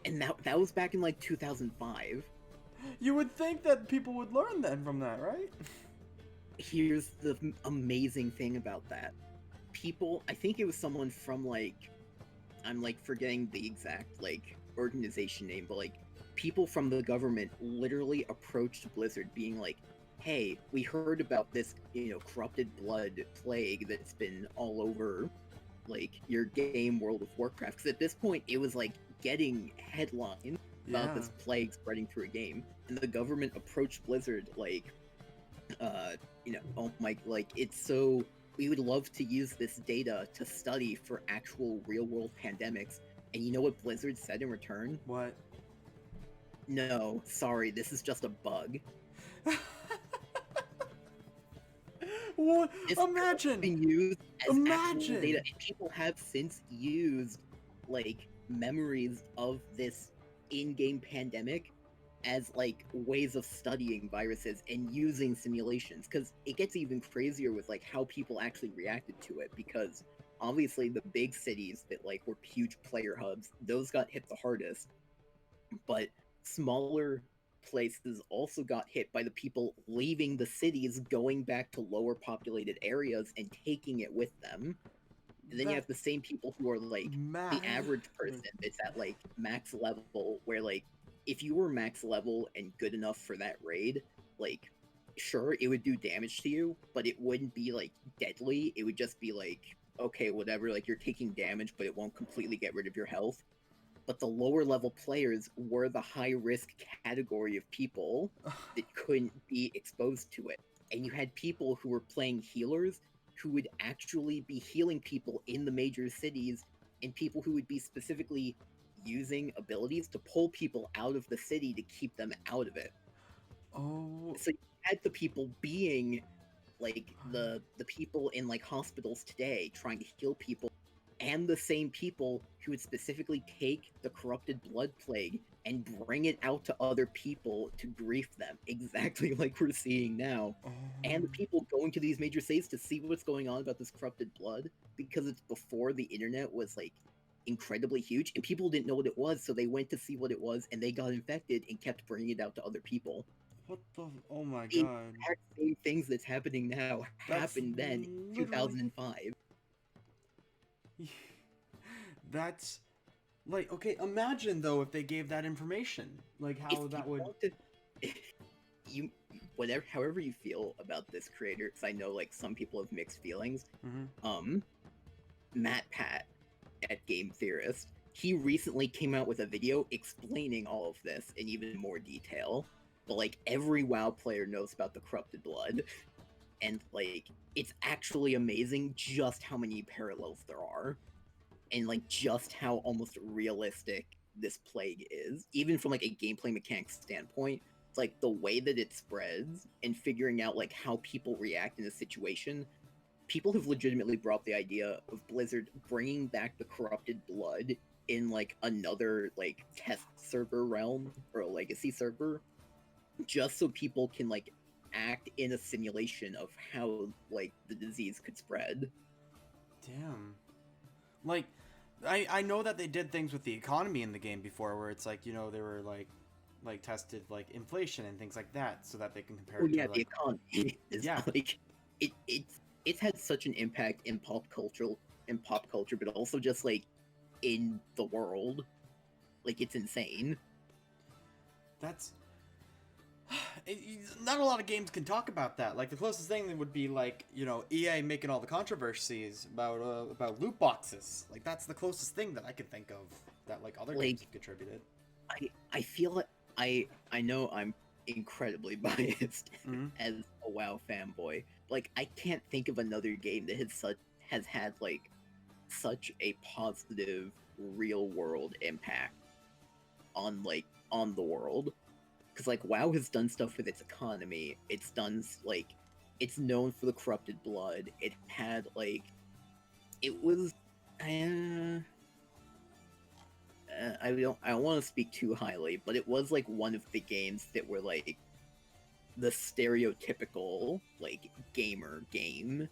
[SPEAKER 1] And that was back in like 2005.
[SPEAKER 2] You would think that people would learn then from that, right?
[SPEAKER 1] Here's the amazing thing about that. People, I think it was someone from like, I'm like forgetting the exact like organization name, but like people from the government literally approached Blizzard being like, hey, we heard about this, you know, corrupted blood plague that's been all over like your game World of Warcraft. Because at this point it was like getting headlines about this plague spreading through a game, and the government approached Blizzard like, you know, oh my, like, it's so, we would love to use this data to study for actual real world pandemics. And you know what Blizzard said in return?
[SPEAKER 2] What?
[SPEAKER 1] No, sorry, this is just a bug.
[SPEAKER 2] What?
[SPEAKER 1] This
[SPEAKER 2] Imagine!
[SPEAKER 1] Being used as
[SPEAKER 2] Imagine!
[SPEAKER 1] actual data, and people have since used like memories of this in-game pandemic as like ways of studying viruses and using simulations, because it gets even crazier with like how people actually reacted to it, because obviously the big cities that like were huge player hubs, those got hit the hardest, but smaller places also got hit by the people leaving the cities, going back to lower populated areas and taking it with them. And then you have the same people who are like the average person that's at like max level, where like if you were max level and good enough for that raid, like sure it would do damage to you, but it wouldn't be like deadly. It would just be like, okay, whatever, like you're taking damage, but it won't completely get rid of your health. But the lower level players were the high risk category of people that couldn't be exposed to it. And you had people who were playing healers who would actually be healing people in the major cities, and people who would be specifically using abilities to pull people out of the city to keep them out of it.
[SPEAKER 2] Oh.
[SPEAKER 1] So you had the people being like the people in like hospitals today trying to heal people, and the same people who would specifically take the corrupted blood plague and bring it out to other people to grief them, exactly like we're seeing now. And the people going to these major cities to see what's going on about this corrupted blood, because it's before the internet was like incredibly huge, and people didn't know what it was, so they went to see what it was, and they got infected and kept bringing it out to other people.
[SPEAKER 2] What the? Oh my
[SPEAKER 1] The
[SPEAKER 2] god.
[SPEAKER 1] exact same things that's happening now happened then in 2005.
[SPEAKER 2] That's like, okay, imagine though if they gave that information, like how that would
[SPEAKER 1] you whatever, however you feel about this creator, because I know like some people have mixed feelings. Matt Pat at Game Theorist, he recently came out with a video explaining all of this in even more detail. But like every WoW player knows about the corrupted blood, and like it's actually amazing just how many parallels there are, and like just how almost realistic this plague is, even from like a gameplay mechanics standpoint. It's like the way that it spreads and figuring out like how people react in a situation. People have legitimately brought up the idea of Blizzard bringing back the corrupted blood in like another like test server realm or a legacy server, just so people can like act in a simulation of how like the disease could spread.
[SPEAKER 2] Damn. Like, I know that they did things with the economy in the game before, where it's like, you know, they were like tested like inflation and things like that, so that they can compare.
[SPEAKER 1] Oh
[SPEAKER 2] it
[SPEAKER 1] yeah,
[SPEAKER 2] to, like,
[SPEAKER 1] the economy is like it's had such an impact in pop culture, but also just like in the world. Like it's insane.
[SPEAKER 2] That's not a lot of games can talk about that. Like the closest thing would be like, you know, EA making all the controversies about loot boxes. Like that's the closest thing that I could think of that like other games have contributed.
[SPEAKER 1] I feel it. I know I'm incredibly biased as a WoW fanboy. Like I can't think of another game that has had like such a positive real world impact on the world. Because like WoW has done stuff with its economy. It's done like it's known for the corrupted blood. It had like it was. I don't want to speak too highly, but it was like one of the games that were like the stereotypical like gamer game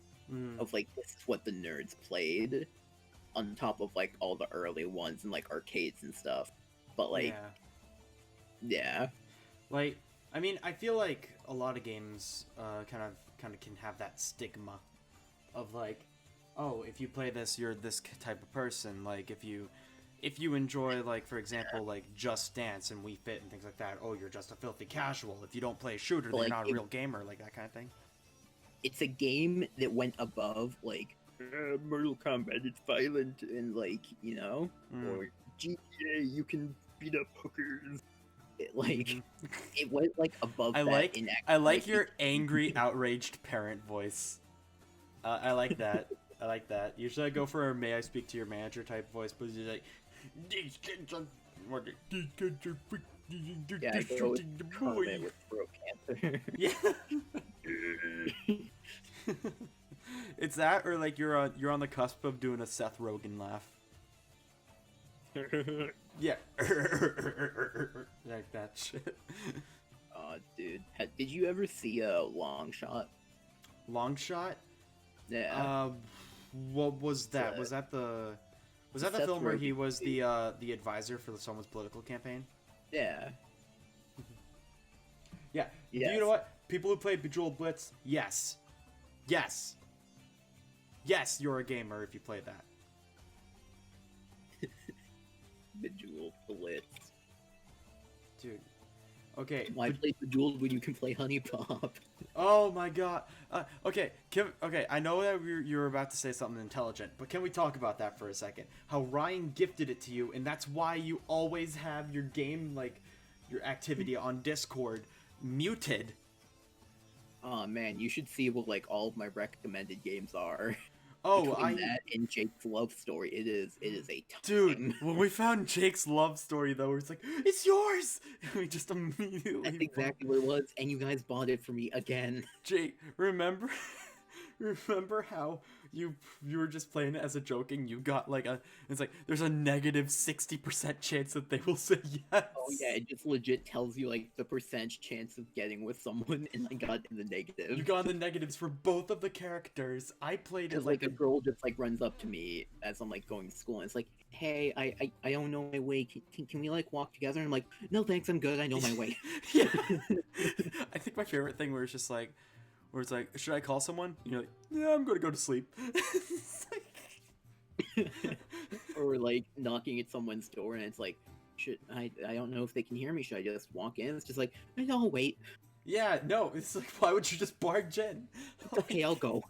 [SPEAKER 1] of like this is what the nerds played, on top of like all the early ones and like arcades and stuff. But like yeah.
[SPEAKER 2] Like, I mean, I feel like a lot of games kind of can have that stigma of like, oh, if you play this, you're this type of person. Like, if you enjoy, like, for example, like Just Dance and Wii Fit and things like that, oh, you're just a filthy casual. If you don't play a shooter, then
[SPEAKER 1] like,
[SPEAKER 2] you're not a real gamer, like that kind of thing.
[SPEAKER 1] It's a game that went above like Mortal Kombat, it's violent, and like, you know, or GTA, you can beat up hookers. It went like above
[SPEAKER 2] I
[SPEAKER 1] that.
[SPEAKER 2] I like your angry, outraged parent voice. I like that. I like that. Usually I go for a "May I speak to your manager" type voice, but you're like, "These kids are shooting the boy."
[SPEAKER 1] With throat cancer.
[SPEAKER 2] Yeah. It's that, or like you're on the cusp of doing a Seth Rogen laugh. Yeah. Like that shit.
[SPEAKER 1] Oh, dude. Did you ever see a Long Shot?
[SPEAKER 2] Long Shot?
[SPEAKER 1] Yeah.
[SPEAKER 2] What was that? Was that the film where he was the advisor for someone's political campaign?
[SPEAKER 1] Yeah.
[SPEAKER 2] Yeah.
[SPEAKER 1] Yes.
[SPEAKER 2] You know what? People who played Bejeweled Blitz, yes. Yes. Yes, you're a gamer if you play that.
[SPEAKER 1] Bejeweled Blitz.
[SPEAKER 2] Dude. Okay.
[SPEAKER 1] Why play Bejeweled when you can play Honey Pop?
[SPEAKER 2] Oh my god. Okay, okay, I know that you were about to say something intelligent, but can we talk about that for a second? How Ryan gifted it to you, and that's why you always have your game, like, your activity on Discord muted.
[SPEAKER 1] Oh man, you should see what like all of my recommended games are.
[SPEAKER 2] Oh,
[SPEAKER 1] Between that and Jake's love story, it is a time.
[SPEAKER 2] Dude, when we found Jake's love story, though, it's like, it's yours! We just immediately...
[SPEAKER 1] That's exactly what it was, and you guys bought it for me again.
[SPEAKER 2] Jake, remember how you were just playing it as a joke and you got like it's like there's a negative 60% chance that they will say yes.
[SPEAKER 1] Oh yeah, it just legit tells you like the percentage chance of getting with someone, and I got in the negative.
[SPEAKER 2] You got in the negatives for both of the characters. I played it
[SPEAKER 1] like a girl just like runs up to me as I'm like going to school and it's like, hey, I don't know my way. Can we like walk together? And I'm like, no thanks, I'm good. I know my way.
[SPEAKER 2] Yeah. I think my favorite thing where it's just like, where it's like, should I call someone? And you're like, yeah, I'm gonna go to sleep.
[SPEAKER 1] Or like knocking at someone's door and it's like, I don't know if they can hear me. Should I just walk in? It's just like, no, wait.
[SPEAKER 2] Yeah, no, it's like, why would you just barge in?
[SPEAKER 1] It's okay, I'll go.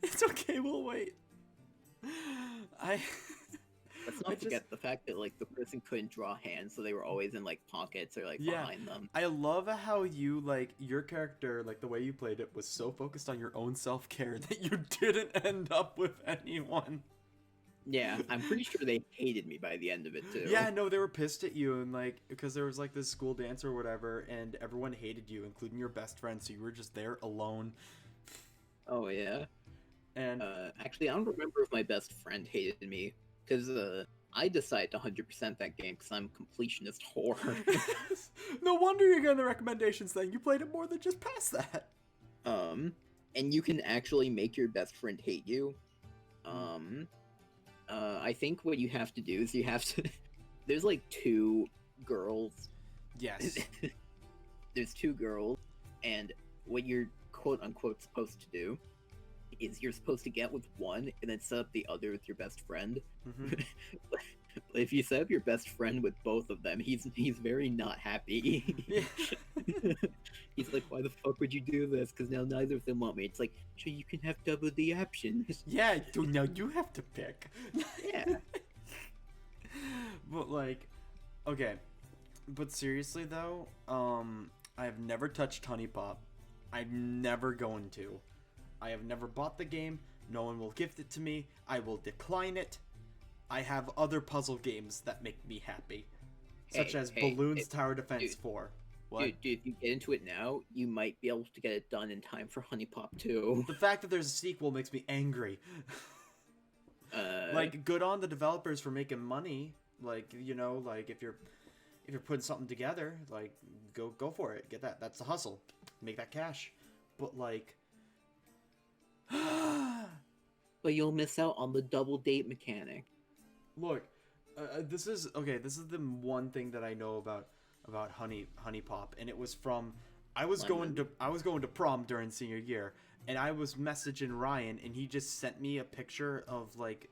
[SPEAKER 2] It's okay, we'll wait.
[SPEAKER 1] Let's not forget the fact that like the person couldn't draw hands, so they were always in like pockets or like behind them.
[SPEAKER 2] I love how you like your character, like the way you played it was so focused on your own self-care that you didn't end up with anyone.
[SPEAKER 1] Yeah, I'm pretty sure they hated me by the end of it too.
[SPEAKER 2] Yeah, no, they were pissed at you and like because there was like this school dance or whatever, and everyone hated you, including your best friend. So you were just there alone.
[SPEAKER 1] Oh yeah.
[SPEAKER 2] And
[SPEAKER 1] actually, I don't remember if my best friend hated me. Because I decided to 100% that game because I'm completionist whore.
[SPEAKER 2] No wonder you're getting the recommendations then. You played it more than just past that.
[SPEAKER 1] And you can actually make your best friend hate you. I think what you have to do is you have to... There's like 2 girls.
[SPEAKER 2] Yes.
[SPEAKER 1] There's 2 girls, and what you're quote-unquote supposed to do is you're supposed to get with one and then set up the other with your best friend.
[SPEAKER 2] Mm-hmm.
[SPEAKER 1] If you set up your best friend with both of them, he's very not happy. He's like, why the fuck would you do this? Because now neither of them want me. It's like, so you can have double the options.
[SPEAKER 2] Yeah, dude, now you have to pick.
[SPEAKER 1] Yeah.
[SPEAKER 2] But like, okay, but seriously though, I have never touched Honey Pop. I'm never going to. I have never bought the game. No one will gift it to me. I will decline it. I have other puzzle games that make me happy, such as Balloons Tower Defense 4. What?
[SPEAKER 1] Dude, if you get into it now, you might be able to get it done in time for Honey Pop 2.
[SPEAKER 2] The fact that there's a sequel makes me angry. Like, good on the developers for making money. Like, you know, like if you're putting something together, like go for it. Get that. That's the hustle. Make that cash. But like.
[SPEAKER 1] But you'll miss out on the double date mechanic.
[SPEAKER 2] Look, this is the one thing that I know about Honey Pop, and it was from I was going to prom during senior year, and I was messaging Ryan, and he just sent me a picture of like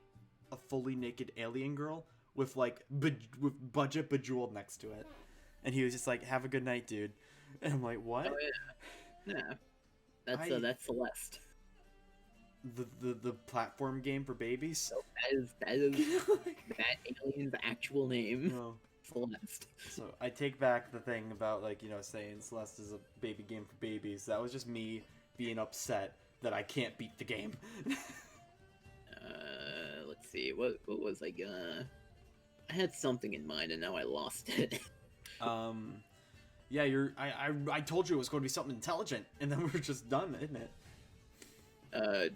[SPEAKER 2] a fully naked alien girl with like with budget Bejeweled next to it, and he was just like, "Have a good night, dude," and I'm like, "What?"
[SPEAKER 1] Oh yeah, that's Celeste.
[SPEAKER 2] The platform game for babies.
[SPEAKER 1] So that is that alien's actual name.
[SPEAKER 2] No.
[SPEAKER 1] Celeste.
[SPEAKER 2] So I take back the thing about like, you know, saying Celeste is a baby game for babies. That was just me being upset that I can't beat the game.
[SPEAKER 1] Let's see. What was I gonna? I had something in mind and now I lost it.
[SPEAKER 2] Yeah, I told you it was going to be something intelligent, and then we're just done, isn't it?
[SPEAKER 1] I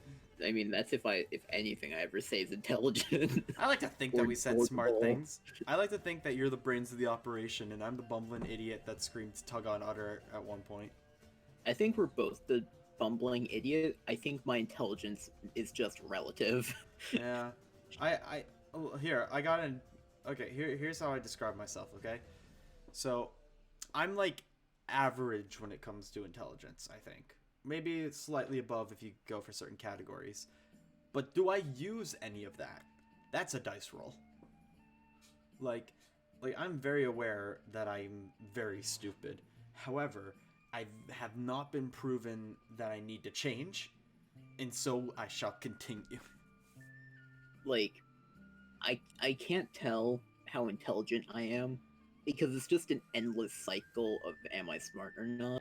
[SPEAKER 1] mean, that's if anything I ever say is intelligent.
[SPEAKER 2] I like to think that we said smart things. I like to think that you're the brains of the operation, and I'm the bumbling idiot that screamed tug on udder at one point.
[SPEAKER 1] I think we're both the bumbling idiot. I think my intelligence is just relative.
[SPEAKER 2] Yeah. Here's how I describe myself, okay? So, I'm like average when it comes to intelligence, I think. maybe slightly above if you go for certain categories. But do I use any of that? That's a dice roll. Like I'm very aware that I'm very stupid. However, I have not been proven that I need to change, and so I shall continue.
[SPEAKER 1] Like, I can't tell how intelligent I am because it's just an endless cycle of am I smart or not?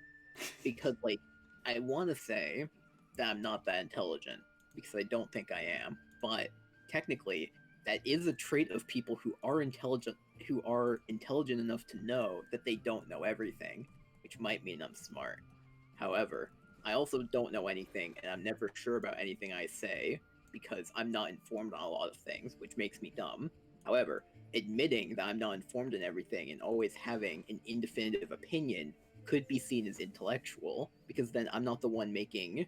[SPEAKER 1] Because, like, I want to say that I'm not that intelligent because I don't think I am, but technically that is a trait of people who are intelligent enough to know that they don't know everything, which might mean I'm smart. However, I also don't know anything, and I'm never sure about anything I say because I'm not informed on a lot of things, which makes me dumb. However, admitting that I'm not informed in everything and always having an indefinitive opinion could be seen as intellectual, because then I'm not the one making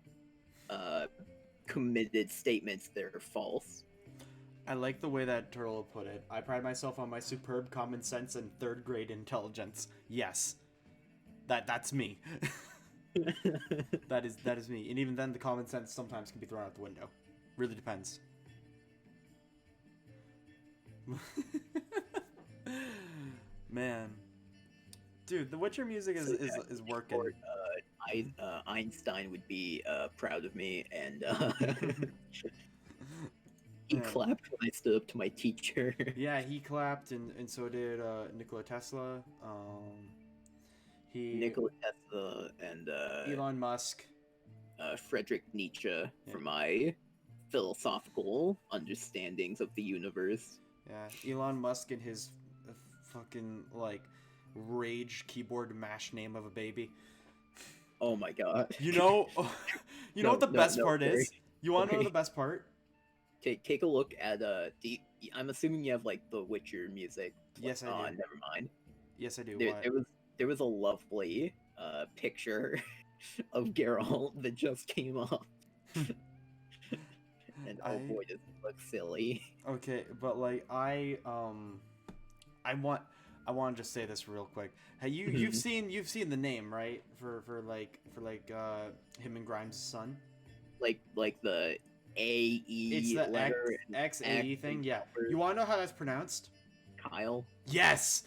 [SPEAKER 1] committed statements that are false.
[SPEAKER 2] I like the way that Turtle put it. I pride myself on my superb common sense and third grade intelligence. Yes. That's me. that is me. And even then, the common sense sometimes can be thrown out the window. Really depends. Man. Dude, the Witcher music is working.
[SPEAKER 1] Short, Einstein would be proud of me, and he clapped when I stood up to my teacher.
[SPEAKER 2] Yeah, he clapped, and so did Nikola Tesla.
[SPEAKER 1] Nikola Tesla and
[SPEAKER 2] Elon Musk.
[SPEAKER 1] Friedrich Nietzsche for my philosophical understandings of the universe.
[SPEAKER 2] Yeah, Elon Musk and his fucking like rage keyboard mash name of a baby.
[SPEAKER 1] Oh my god.
[SPEAKER 2] You know what the best part is? You want to know the best part?
[SPEAKER 1] Take a look at I'm assuming you have like the Witcher music.
[SPEAKER 2] Yes, I do.
[SPEAKER 1] Never mind.
[SPEAKER 2] Yes, I do.
[SPEAKER 1] There was a lovely picture of Geralt that just came up. And oh boy, does it look silly.
[SPEAKER 2] Okay, but like I want to just say this real quick. Hey, you've seen the name, right? For him and Grimes' son. Like
[SPEAKER 1] the AE.
[SPEAKER 2] It's the
[SPEAKER 1] letter
[SPEAKER 2] XAE thing. Yeah. You want to know how that's pronounced?
[SPEAKER 1] Kyle.
[SPEAKER 2] Yes.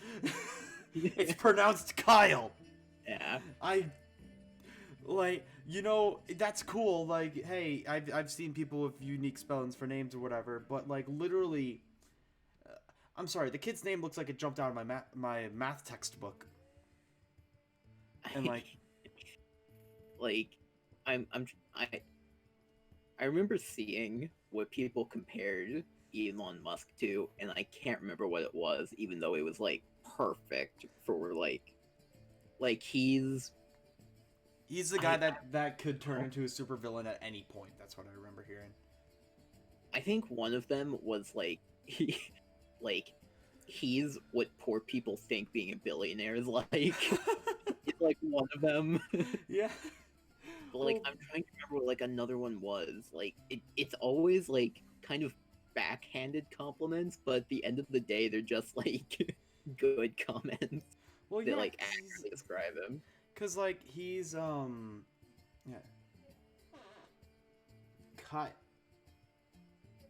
[SPEAKER 2] It's pronounced Kyle.
[SPEAKER 1] Yeah.
[SPEAKER 2] That's cool. Like, hey, I've seen people with unique spellings for names or whatever, but like literally, I'm sorry, the kid's name looks like it jumped out of my math textbook. And
[SPEAKER 1] I remember seeing what people compared Elon Musk to, and I can't remember what it was, even though it was like perfect for like he's
[SPEAKER 2] the guy that could turn into a supervillain at any point. That's what I remember hearing.
[SPEAKER 1] I think one of them was he's what poor people think being a billionaire is like. He's like one of them.
[SPEAKER 2] Yeah.
[SPEAKER 1] But I'm trying to remember what like another one was. Like it's always like kind of backhanded compliments, but at the end of the day they're just like good comments that like accurately describe him.
[SPEAKER 2] Cause like he's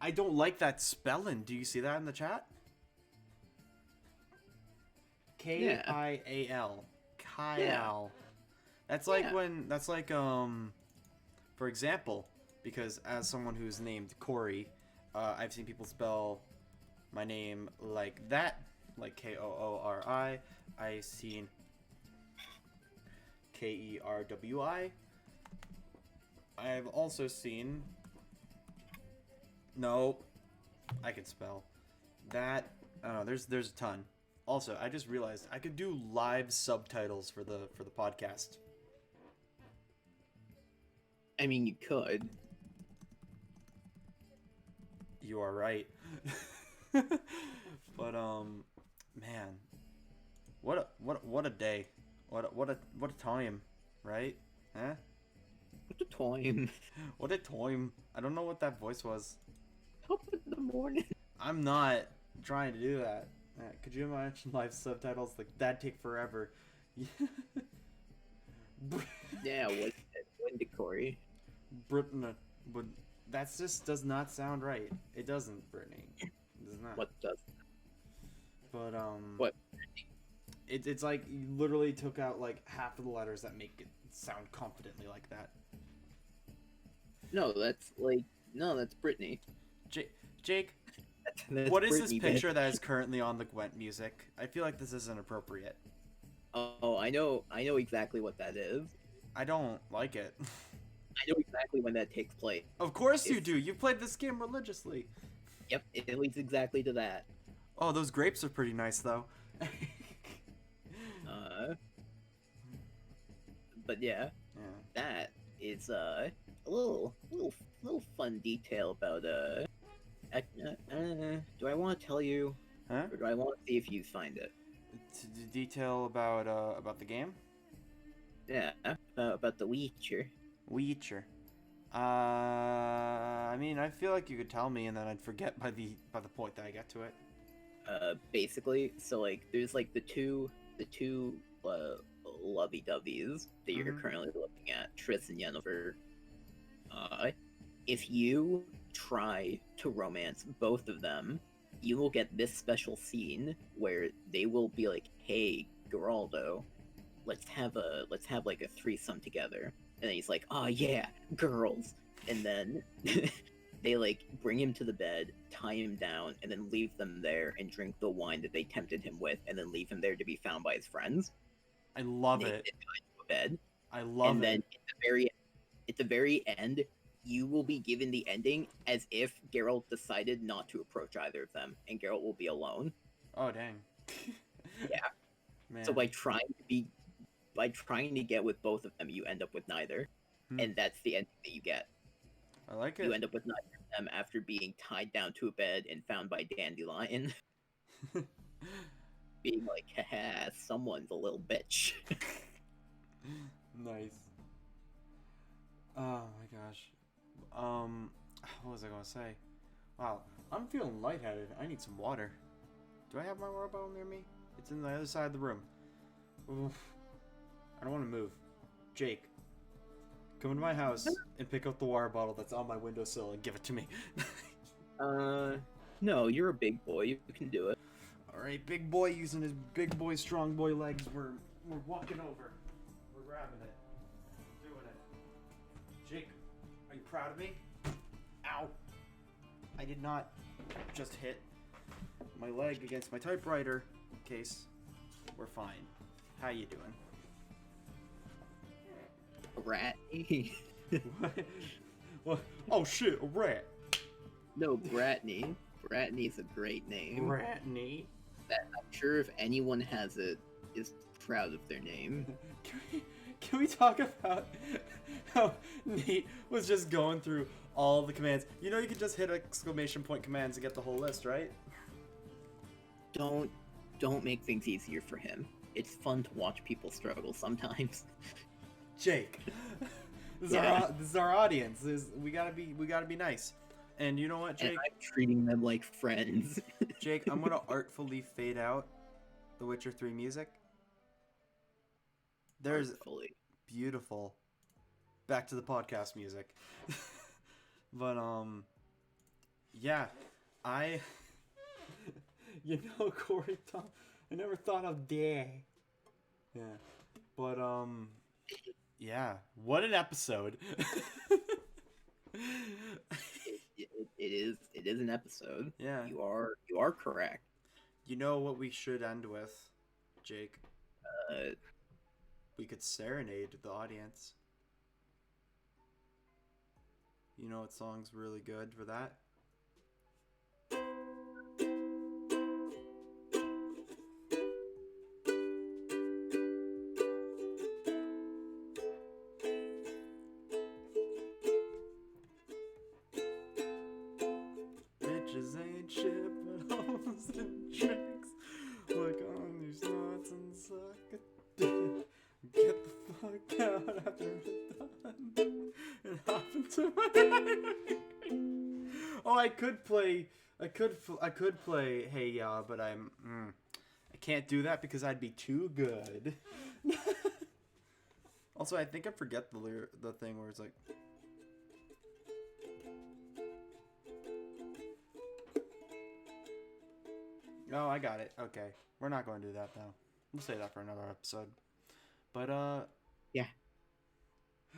[SPEAKER 2] I don't like that spelling. Do you see that in the chat? Kial. Kyle. Yeah. That's like for example, because as someone who's named Corey, I've seen people spell my name like that, like Koori. I've seen Kerwi. I've also seen. No, I can spell that. I don't know. There's a ton. Also, I just realized I could do live subtitles for the podcast.
[SPEAKER 1] I mean, you could.
[SPEAKER 2] You are right. But man, what a day. What a time, right? Huh?
[SPEAKER 1] What a time.
[SPEAKER 2] What a time. I don't know what that voice was.
[SPEAKER 1] Up in the morning.
[SPEAKER 2] I'm not trying to do that. Could you imagine live subtitles? Like, that'd take forever.
[SPEAKER 1] Yeah, what ruined it, Corey.
[SPEAKER 2] Brittany would. That just does not sound right. It doesn't, Brittany. It does not.
[SPEAKER 1] What does?
[SPEAKER 2] But
[SPEAKER 1] What?
[SPEAKER 2] It's like you literally took out like half of the letters that make it sound confidently like that.
[SPEAKER 1] No, that's Brittany.
[SPEAKER 2] Jake,
[SPEAKER 1] That's
[SPEAKER 2] what is
[SPEAKER 1] Brittany,
[SPEAKER 2] this picture that is currently on the Gwent music? I feel like this isn't appropriate.
[SPEAKER 1] Oh, I know exactly what that is.
[SPEAKER 2] I don't like it.
[SPEAKER 1] I know exactly when that takes place.
[SPEAKER 2] Of course you do. You played this game religiously.
[SPEAKER 1] Yep, it leads exactly to that.
[SPEAKER 2] Oh, those grapes are pretty nice, though.
[SPEAKER 1] But yeah,
[SPEAKER 2] Yeah.
[SPEAKER 1] that is a little fun detail about do I want to tell you,
[SPEAKER 2] Huh?
[SPEAKER 1] or do I want to see if you find it?
[SPEAKER 2] Detail about the game?
[SPEAKER 1] Yeah, about the Witcher.
[SPEAKER 2] Witcher. I mean, I feel like you could tell me, and then I'd forget by the point that I get to it.
[SPEAKER 1] Basically, so like there's like the two lovey-doveys that you're currently looking at, Triss and Yennefer. If you try to romance both of them, you will get this special scene where they will be like, "Hey, Geraldo, let's have like a threesome together." And then he's like, "Oh yeah, girls." And then they like bring him to the bed, tie him down, and then leave them there and drink the wine that they tempted him with, and then leave him there to be found by his friends.
[SPEAKER 2] I love
[SPEAKER 1] They
[SPEAKER 2] it.
[SPEAKER 1] tie him to a bed.
[SPEAKER 2] I love
[SPEAKER 1] And then
[SPEAKER 2] it.
[SPEAKER 1] at the very end, you will be given the ending as if Geralt decided not to approach either of them, and Geralt will be alone.
[SPEAKER 2] Oh dang.
[SPEAKER 1] Yeah.
[SPEAKER 2] Man.
[SPEAKER 1] So by trying to get with both of them, you end up with neither, and that's the ending that you get.
[SPEAKER 2] I like it.
[SPEAKER 1] You end up with neither of them after being tied down to a bed and found by Dandelion, being like, "Haha, someone's a little bitch."
[SPEAKER 2] Nice. Oh my gosh. What was I gonna say? Wow, I'm feeling lightheaded. I need some water. Do I have my water bottle near me? It's in the other side of the room. Oof. I don't want to move. Jake, come into my house and pick up the water bottle that's on my windowsill and give it to me.
[SPEAKER 1] No, you're a big boy. You can do it.
[SPEAKER 2] All right, big boy using his big boy, strong boy legs. We're walking over. We're grabbing it. We're doing it. Jake, are you proud of me? Ow! I did not just hit my leg against my typewriter. In case we're fine. How you doing?
[SPEAKER 1] A rat.
[SPEAKER 2] What? What? Oh shit! A rat.
[SPEAKER 1] No, Bratney. Bratney's a great name.
[SPEAKER 2] Ratney.
[SPEAKER 1] That I'm sure if anyone has it, is proud of their name.
[SPEAKER 2] Can we talk about how Nate was just going through all the commands? You know you can just hit exclamation point commands and get the whole list, right?
[SPEAKER 1] Don't make things easier for him. It's fun to watch people struggle sometimes.
[SPEAKER 2] Jake, this is our audience. We gotta be nice. And you know what, Jake?
[SPEAKER 1] And I'm treating them like friends.
[SPEAKER 2] Jake, I'm gonna artfully fade out the Witcher 3 music. There's
[SPEAKER 1] Artfully.
[SPEAKER 2] beautiful back to the podcast music. But yeah, you know, Corey Tom, I never thought of day. Yeah. But yeah, what an episode.
[SPEAKER 1] It is an episode.
[SPEAKER 2] Yeah.
[SPEAKER 1] You are correct.
[SPEAKER 2] You know what we should end with, Jake?
[SPEAKER 1] Uh,
[SPEAKER 2] We could serenade the audience. You know what song's really good for that? Bitches ain't shit but hoes and tricks. Look on these nuts and suck a dick. Get the fuck out after it's done and hop into my Oh, I could play Hey Ya, but I can't do that because I'd be too good. Also, I think I forget the thing where it's like. Oh, I got it. Okay. We're not going to do that, though. We'll save that for another episode. But,
[SPEAKER 1] Yeah.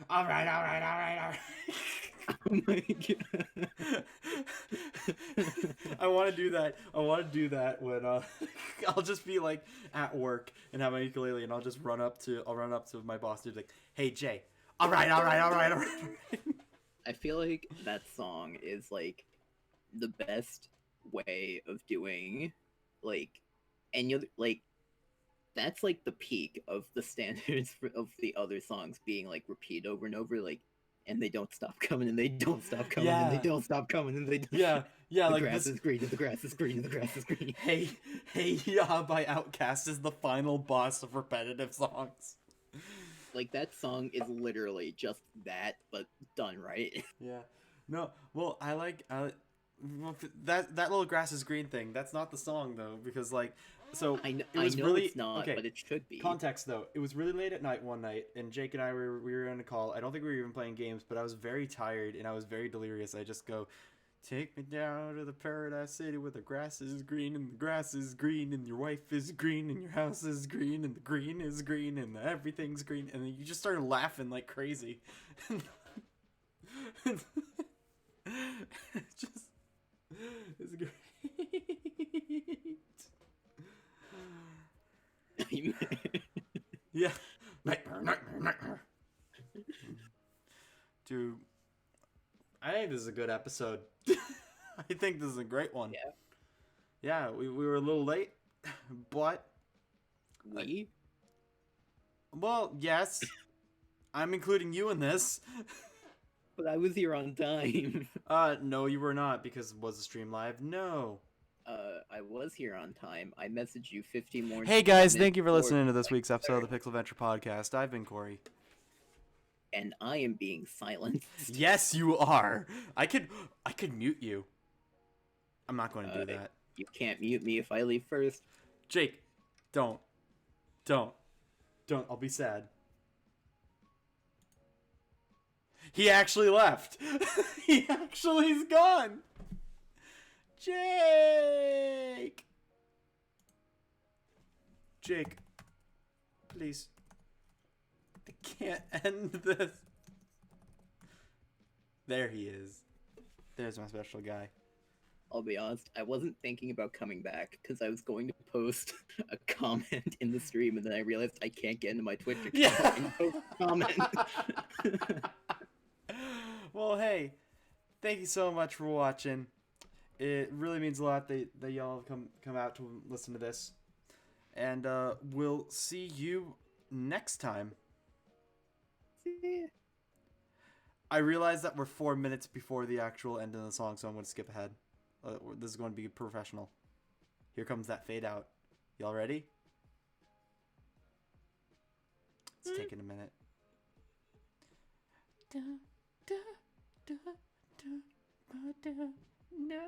[SPEAKER 2] Alright.
[SPEAKER 1] Oh my god.
[SPEAKER 2] I want to do that. I want to do that when, I'll just be, like, at work and have my ukulele and I'll run up to my boss and be like, hey, Jay. Alright.
[SPEAKER 1] I feel like that song is, like, the best way of doing, like, and you're, like, that's, like, the peak of the standards of the other songs being, like, repeated over and over, like, and they don't stop coming, and they don't stop coming, and they don't stop coming, and they don't.
[SPEAKER 2] Yeah,
[SPEAKER 1] the
[SPEAKER 2] like
[SPEAKER 1] grass
[SPEAKER 2] this...
[SPEAKER 1] is green, and the grass is green, and the grass is green.
[SPEAKER 2] Hey Ya by Outkast is the final boss of repetitive songs.
[SPEAKER 1] Like, that song is literally just that, but done right.
[SPEAKER 2] Yeah. No, well, I like that little grass is green thing. That's not the song though, because like, so
[SPEAKER 1] I know
[SPEAKER 2] really,
[SPEAKER 1] it's not,
[SPEAKER 2] okay,
[SPEAKER 1] but it should be.
[SPEAKER 2] Context though, it was really late at night one night, and Jake and I were on a call. I don't think we were even playing games, but I was very tired and I was very delirious. I just go, take me down to the paradise city where the grass is green and the grass is green and your wife is green and your house is green and the green is green and everything's green, and then you just started laughing like crazy. It's great. Yeah. Nightmare. Dude, I think this is a good episode. I think this is a great one.
[SPEAKER 1] Yeah.
[SPEAKER 2] Yeah, we were a little late, but... Well, yes. I'm including you in this.
[SPEAKER 1] But I was here on time.
[SPEAKER 2] No, you were not, because was the stream live? No.
[SPEAKER 1] I was here on time. I messaged you 50 more.
[SPEAKER 2] Hey guys, thank you for listening to this week's episode of the Pixel Venture Podcast. I've been Corey.
[SPEAKER 1] And I am being silenced.
[SPEAKER 2] Yes, you are. I could mute you. I'm not going to do that.
[SPEAKER 1] You can't mute me if I leave first.
[SPEAKER 2] Jake, don't. I'll be sad. He actually left. He actually's gone. Jake, please. I can't end this. There he is. There's my special guy.
[SPEAKER 1] I'll be honest, I wasn't thinking about coming back because I was going to post a comment in the stream, and then I realized I can't get into my Twitch account and post a comment.
[SPEAKER 2] Well, hey, thank you so much for watching. It really means a lot that y'all come out to listen to this. And we'll see you next time. I realize that we're 4 minutes before the actual end of the song, so I'm going to skip ahead. This is going to be professional. Here comes that fade out. Y'all ready? It's taking a minute. No.